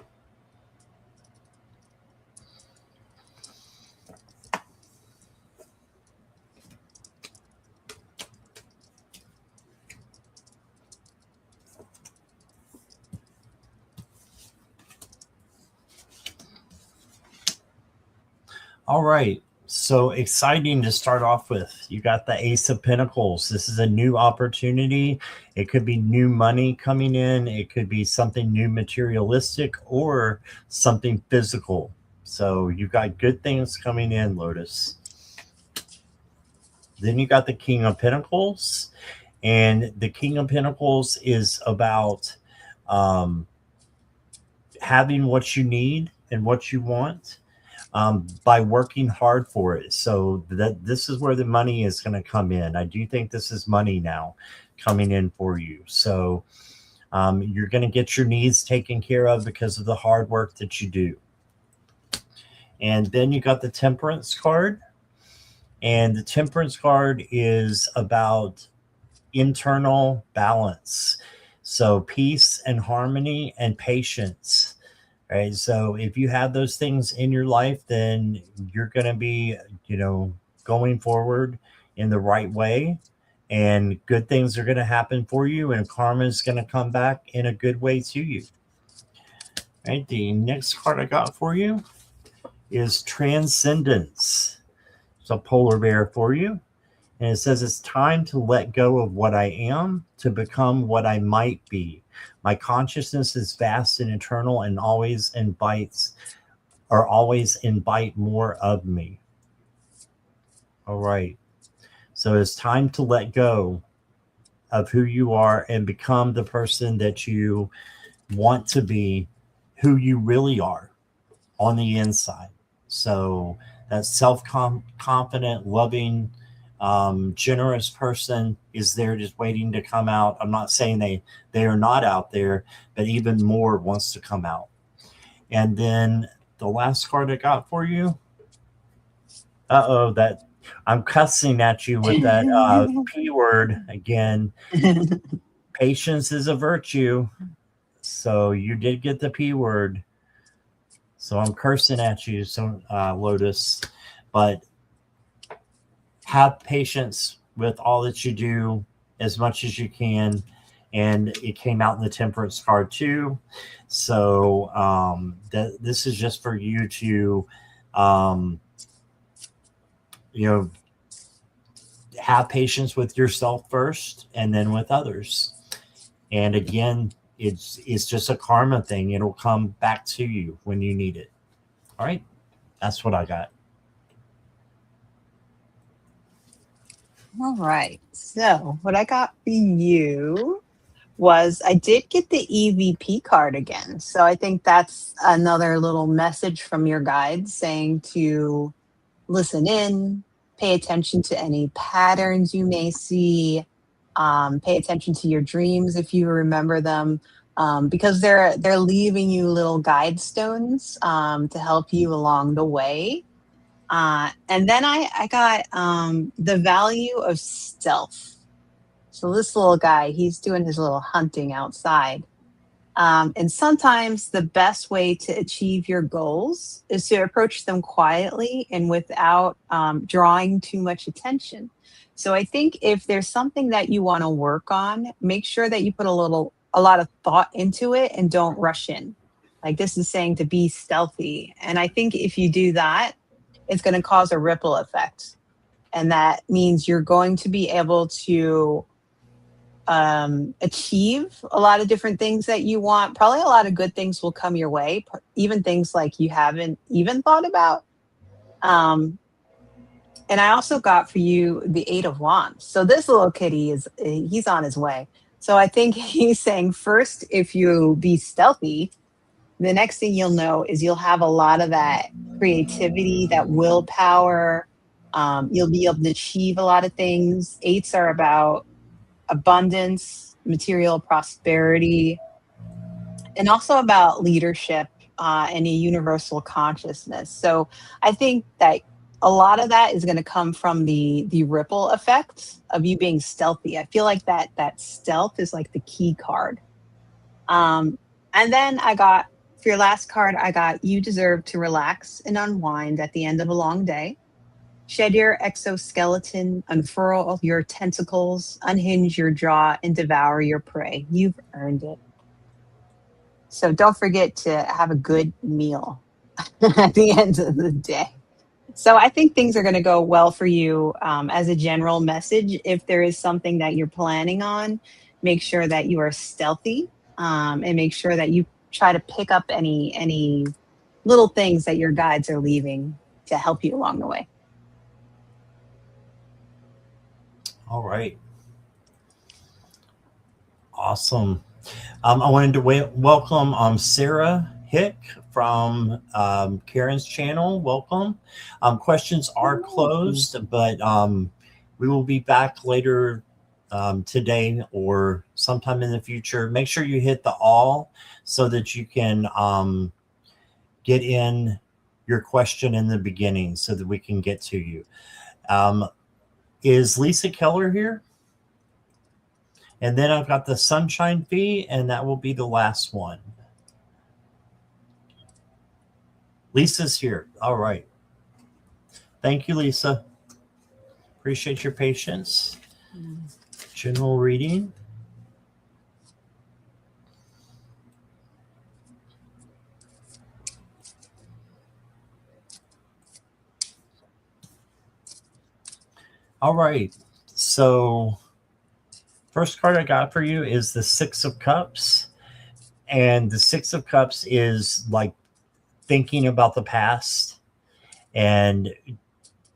All right. So exciting to start off with. You got the Ace of Pentacles. This is a new opportunity. It could be new money coming in, it could be something new materialistic or something physical. So you got good things coming in, Lotus. Then you got the King of Pentacles. And the King of Pentacles is about um, having what you need and what you want by working hard for it. So that this is where the money is going to come in. I do think this is money now coming in for you. So you're going to get your needs taken care of because of the hard work that you do. And then you got the Temperance card. And the Temperance card is about internal balance. So peace and harmony and patience. Right. So if you have those things in your life, then you're going to be, going forward in the right way, and good things are going to happen for you, and karma is going to come back in a good way to you. Right. The next card I got for you is Transcendence. It's a polar bear for you. And it says, it's time to let go of what I am to become what I might be. My consciousness is vast and eternal and always invite more of me. All right. So it's time to let go of who you are and become the person that you want to be, who you really are on the inside. So that self-confident, loving, generous person is there just waiting to come out. I'm not saying they are not out there, but even more wants to come out. And then the last card I got for you. That I'm cussing at you with that P word again. Patience is a virtue. So you did get the P word. So I'm cursing at you, so Lotus. But have patience with all that you do as much as you can. And it came out in the Temperance card too. So this is just for you to, have patience with yourself first and then with others. And again, it's just a karma thing. It'll come back to you when you need it. All right. That's what I got. All right. So, what I got for you was I did get the EVP card again. So, I think that's another little message from your guides saying to listen in, pay attention to any patterns you may see, pay attention to your dreams if you remember them. Because they're leaving you little guide stones to help you along the way. And then I got the value of stealth. So this little guy, he's doing his little hunting outside. And sometimes the best way to achieve your goals is to approach them quietly and without drawing too much attention. So I think if there's something that you want to work on, make sure that you put a lot of thought into it and don't rush in. Like this is saying to be stealthy. And I think if you do that, it's going to cause a ripple effect. And that means you're going to be able to achieve a lot of different things that you want. Probably a lot of good things will come your way, even things like you haven't even thought about. And I also got for you the Eight of Wands. So this little kitty he's on his way. So I think he's saying first, if you be stealthy, the next thing you'll know is you'll have a lot of that creativity, that willpower. You'll be able to achieve a lot of things. Eights are about abundance, material prosperity, and also about leadership and a universal consciousness. So I think that a lot of that is going to come from the ripple effect of you being stealthy. I feel like that stealth is like the key card. Um, and then I got, for your last card, I got, you deserve to relax and unwind at the end of a long day. Shed your exoskeleton, unfurl your tentacles, unhinge your jaw, and devour your prey. You've earned it. So don't forget to have a good meal at the end of the day. So I think things are going to go well for you, as a general message. If there is something that you're planning on, make sure that you are stealthy, and make sure that you try to pick up any little things that your guides are leaving to help you along the way. All right. Awesome. I wanted to welcome Sarah Hick from Karen's channel. Welcome. Questions are closed, but we will be back later today or sometime in the future. Make sure you hit the all so that you can get in your question in the beginning so that we can get to you. Is Lisa Keller here? And then I've got the Sunshine Fee, and that will be the last one. Lisa's here. All right. Thank you, Lisa. Appreciate your patience. General reading. All right. So first card I got for you is the Six of Cups. And the Six of Cups is like thinking about the past and,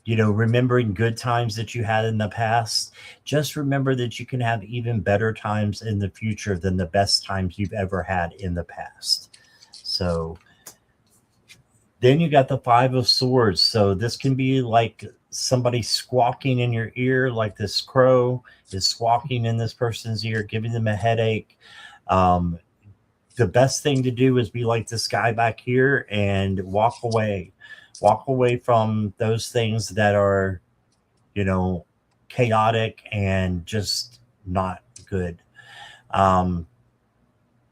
you know, remembering good times that you had in the past. Just remember that you can have even better times in the future than the best times you've ever had in the past. So then you got the Five of Swords. So this can be like somebody squawking in your ear, like this crow is squawking in this person's ear, giving them a headache. The best thing to do is be like this guy back here and walk away from those things that are, you know, chaotic and just not good.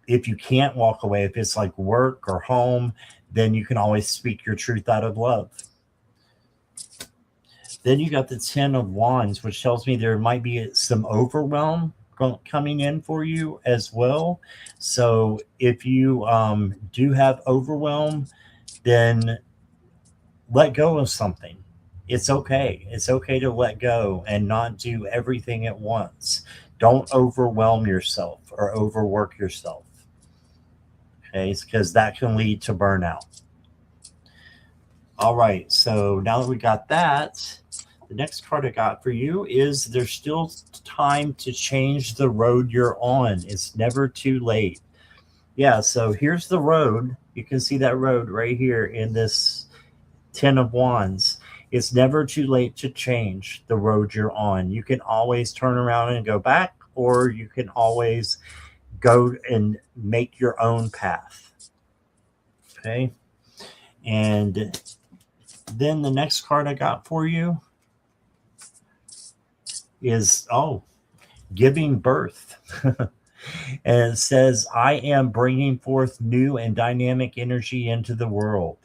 If you can't walk away, if it's like work or home, then you can always speak your truth out of love. Then you got the Ten of Wands, which tells me there might be some overwhelm coming in for you as well. So if you do have overwhelm, then let go of something. It's okay. It's okay to let go and not do everything at once. Don't overwhelm yourself or overwork yourself. Okay, because that can lead to burnout. All right, so now that we got that, the next card I got for you is there's still time to change the road you're on. It's never too late. Yeah, so here's the road. You can see that road right here in this Ten of Wands. It's never too late to change the road you're on. You can always turn around and go back, or you can always go and make your own path. Okay. And then the next card I got for you is, giving birth. And it says, I am bringing forth new and dynamic energy into the world.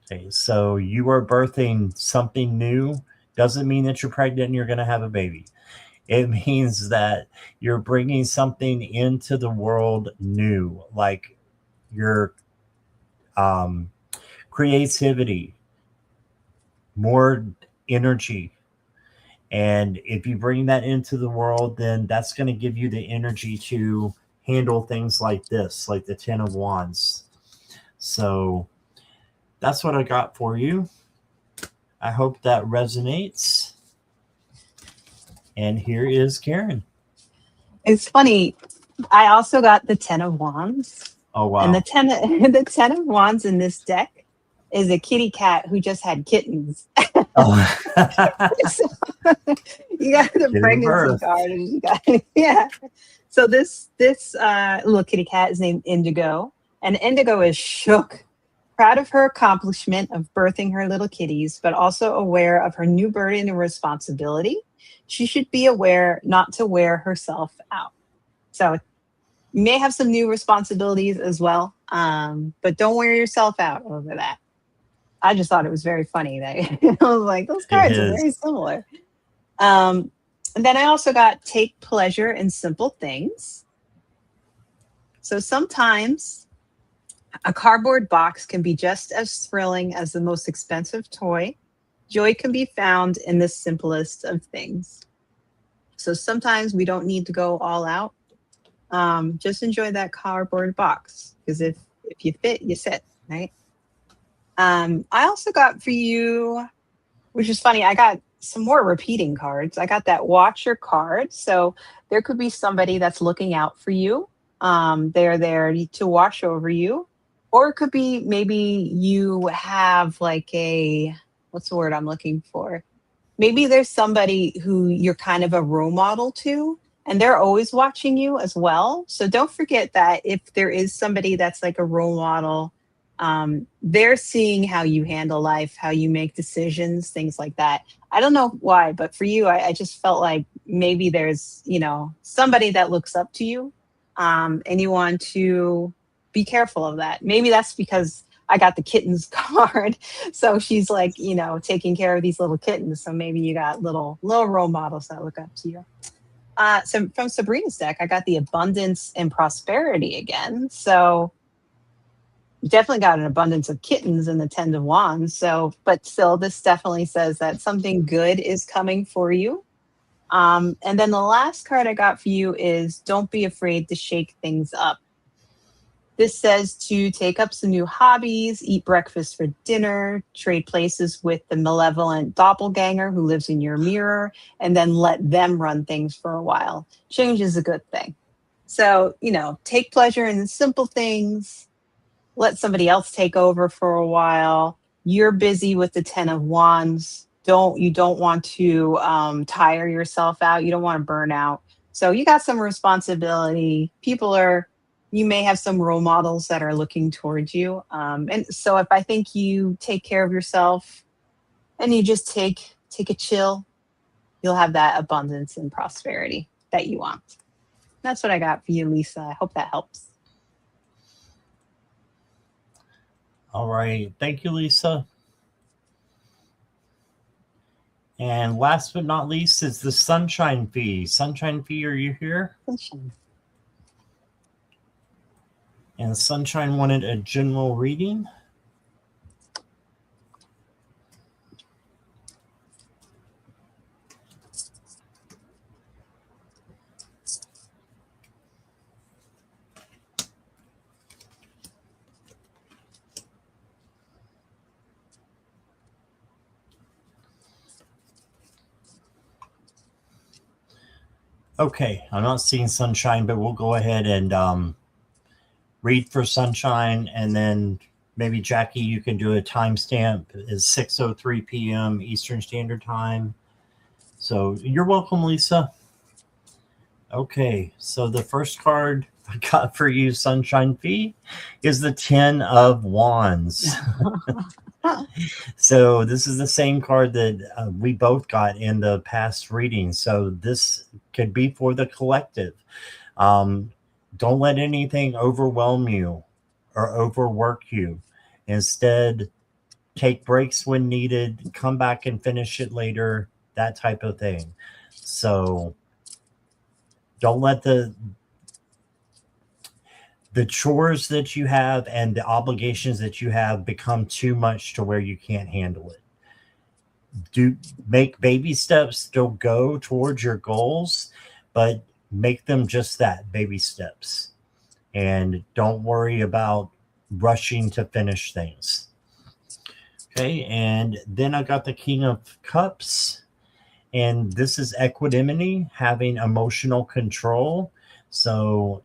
Okay, so you are birthing something new. Doesn't mean that you're pregnant and you're going to have a baby. It means that you're bringing something into the world new, like your creativity, more energy. And if you bring that into the world, then that's going to give you the energy to handle things like this, like the Ten of Wands. So that's what I got for you. I hope that resonates. And here is Karen. It's funny. I also got the Ten of Wands. Oh, wow. And the ten of Wands in this deck is a kitty cat who just had kittens. Oh. So, you got the pregnancy card, and you got yeah. So this little kitty cat is named Indigo, and Indigo is shook Proud of her accomplishment of birthing her little kitties, but also aware of her new burden and responsibility. She should be aware not to wear herself out. So you may have some new responsibilities as well, but don't wear yourself out over that. I just thought it was very funny that I was like, those It cards are is. very similar. Um, and then I also got take pleasure in simple things. So sometimes a cardboard box can be just as thrilling as the most expensive toy. Joy can be found in the simplest of things. So sometimes we don't need to go all out. Just enjoy that cardboard box because if you fit, you sit, right? I also got for you, which is funny, I got some more repeating cards. I got that watcher card. So there could be somebody that's looking out for you. They're there to watch over you. Or it could be maybe you have like a, what's the word I'm looking for? Maybe there's somebody who you're kind of a role model to, and they're always watching you as well. So don't forget that if there is somebody that's like a role model, they're seeing how you handle life, how you make decisions, things like that. I don't know why, but for you, I just felt like maybe there's, somebody that looks up to you, and you want to be careful of that. Maybe that's because I got the kittens card. So she's like, taking care of these little kittens. So maybe you got little role models that look up to you. So from Sabrina's deck, I got the abundance and prosperity again. So definitely got an abundance of kittens in the 10 of wands. So, but still, this definitely says that something good is coming for you. And then the last card I got for you is don't be afraid to shake things up. This says to take up some new hobbies, eat breakfast for dinner, trade places with the malevolent doppelganger who lives in your mirror, and then let them run things for a while. Change is a good thing. So, take pleasure in the simple things, let somebody else take over for a while. You're busy with the 10 of wands. You don't want to tire yourself out. You don't want to burn out. So you got some responsibility. You may have some role models that are looking towards you. And so if I think you take care of yourself and you just take a chill, you'll have that abundance and prosperity that you want. That's what I got for you, Lisa. I hope that helps. All right. Thank you, Lisa. And last but not least is the Sunshine Fee. Sunshine Fee, are you here? Sunshine. And Sunshine wanted a general reading. Okay, I'm not seeing Sunshine, but we'll go ahead and read for Sunshine, and then maybe Jackie, you can do a timestamp. It's 6:03 p.m. Eastern Standard Time. So you're welcome, Lisa. Okay, so the first card I got for you, Sunshine Fee, is the 10 of Wands. So this is the same card that we both got in the past reading. So this could be for the collective. Don't let anything overwhelm you or overwork you. Instead, take breaks when needed, come back and finish it later, that type of thing. So don't let the chores that you have and the obligations that you have become too much to where you can't handle it. Do make baby steps, still go towards your goals, but make them just that, baby steps. And don't worry about rushing to finish things. Okay, and then I got the King of Cups, and this is equanimity, having emotional control. So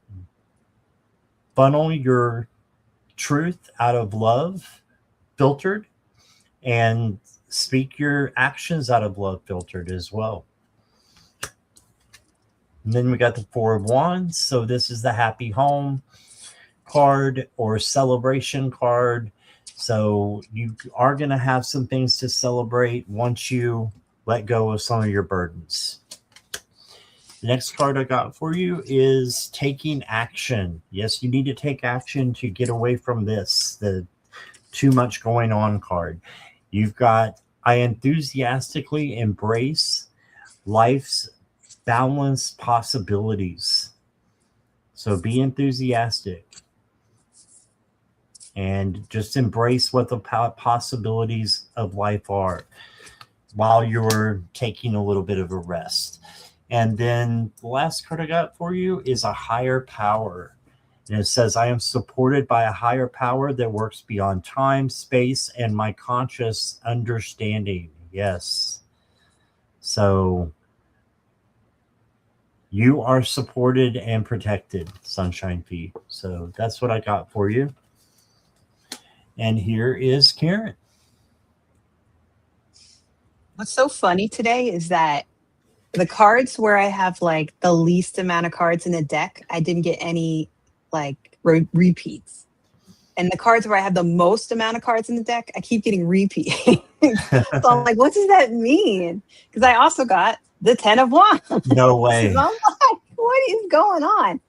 funnel your truth out of love, filtered, and speak your actions out of love, filtered as well. And then we got the Four of Wands. So this is the happy home card or celebration card. So you are going to have some things to celebrate once you let go of some of your burdens. The next card I got for you is taking action. Yes, you need to take action to get away from this, the too much going on card. You've got, I enthusiastically embrace life's balanced possibilities. So be enthusiastic and just embrace what the possibilities of life are while you're taking a little bit of a rest. And then the last card I got for you is a higher power. And it says, I am supported by a higher power that works beyond time, space, and my conscious understanding. Yes. So you are supported and protected, Sunshine Fee. So that's what I got for you. And here is Karen. What's so funny today is that the cards where I have like the least amount of cards in the deck, I didn't get any like repeats. And the cards where I have the most amount of cards in the deck, I keep getting repeats. So I'm like, what does that mean? Because I also got the 10 of Wands. No way. So I'm like, what is going on?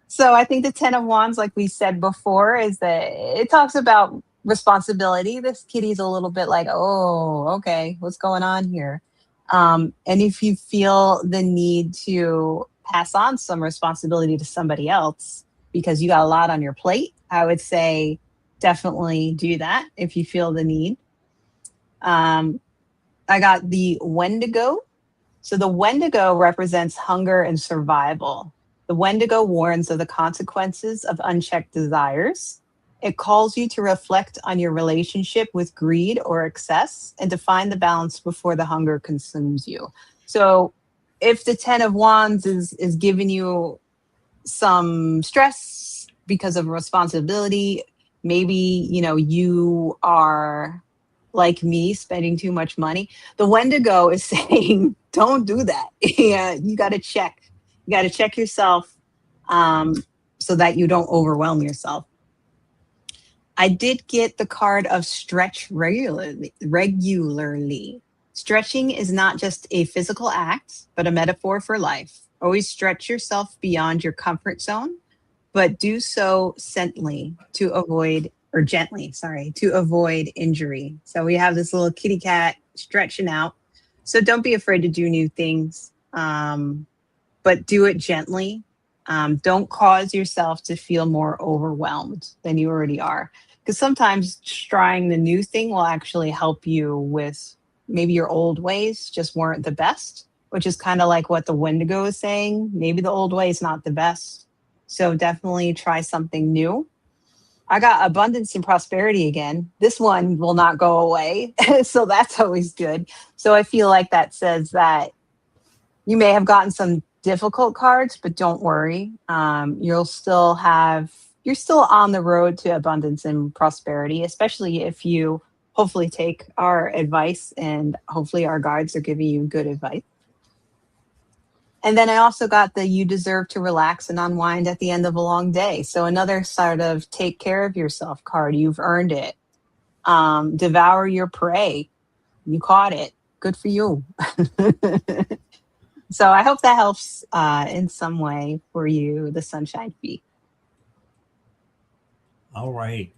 So I think the 10 of Wands, like we said before, is that it talks about responsibility. This kitty's a little bit like, oh, okay, what's going on here? And if you feel the need to pass on some responsibility to somebody else because you got a lot on your plate, I would say definitely do that if you feel the need. I got the Wendigo. So the Wendigo represents hunger and survival. The Wendigo warns of the consequences of unchecked desires. It calls you to reflect on your relationship with greed or excess and to find the balance before the hunger consumes you. So if the 10 of Wands is giving you some stress because of responsibility, maybe, you know, you are like me spending too much money. The Wendigo is saying, don't do that. Yeah, you got to check. You got to check yourself so that you don't overwhelm yourself. I did get the card of stretch regularly. Stretching is not just a physical act, but a metaphor for life. Always stretch yourself beyond your comfort zone, but do so gently, to avoid injury. So we have this little kitty cat stretching out. So don't be afraid to do new things, but do it gently. Don't cause yourself to feel more overwhelmed than you already are. Because sometimes trying the new thing will actually help you with maybe your old ways just weren't the best, which is kind of like what the Wendigo is saying. Maybe the old way is not the best. So definitely try something new. I got abundance and prosperity again. This one will not go away. So that's always good. So I feel like that says that you may have gotten some difficult cards, but don't worry. You're still on the road to abundance and prosperity, especially if you hopefully take our advice and hopefully our guides are giving you good advice. And then I also got the you deserve to relax and unwind at the end of a long day. So another sort of take care of yourself card. You've earned it. Devour your prey. You caught it. Good for you. So I hope that helps in some way for you, the Sunshine Fee. All right.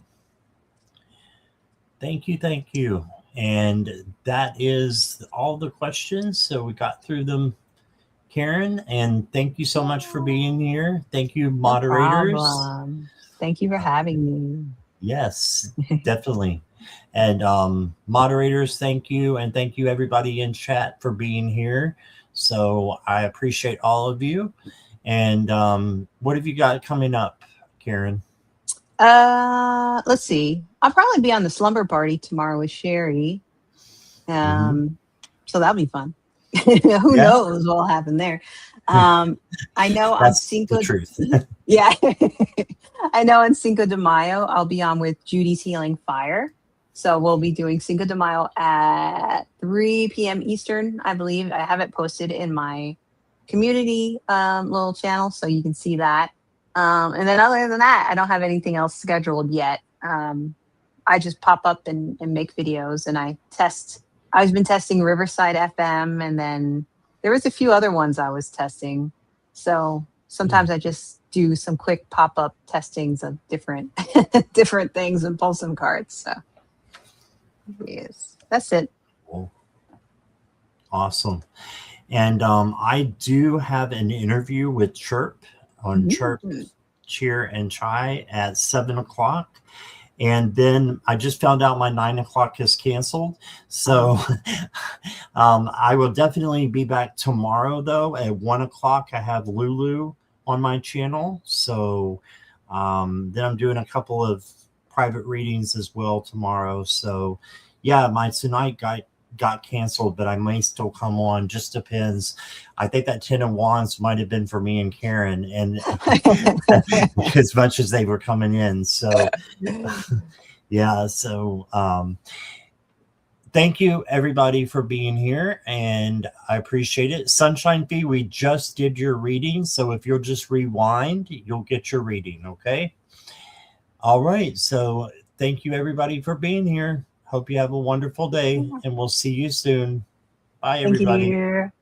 Thank you. Thank you. And that is all the questions. So we got through them, Karen. And thank you so much for being here. Thank you, moderators. No problem. Thank you for having me. Yes, definitely. And moderators, thank you. And thank you, everybody in chat, for being here. So I appreciate all of you. And what have you got coming up, Karen? Let's see. I'll probably be on the slumber party tomorrow with Sherry. So that'll be fun. Who knows what'll happen there? I know on Cinco. The truth. Yeah. I know on Cinco de Mayo, I'll be on with Judy's Healing Fire. So we'll be doing Cinco de Mayo at 3 p.m. Eastern, I believe. I have it posted in my community little channel, so you can see that. And then other than that, I don't have anything else scheduled yet. I just pop up and make videos, and I test. I've been testing Riverside FM, and then there was a few other ones I was testing. So sometimes I just do some quick pop up testings of different different things and pull some cards. So yes, that's it. Cool. Awesome. And I do have an interview with Chirp on Chirp Cheer and Chai at 7 o'clock. And then I just found out my 9 o'clock is canceled. So I will definitely be back tomorrow, though. At 1 o'clock, I have Lulu on my channel. So then I'm doing a couple of private readings as well tomorrow. So yeah, my tonight got canceled, but I may still come on. Just depends. I think that 10 of Wands might have been for me and Karen, and as much as they were coming in. So yeah, so thank you everybody for being here, and I appreciate it. Sunshine Fee, we just did your reading, so if you'll just rewind, you'll get your reading. Okay, all right, so thank you everybody for being here. Hope you have a wonderful day, and we'll see you soon. Bye, Thank you, everybody. dear.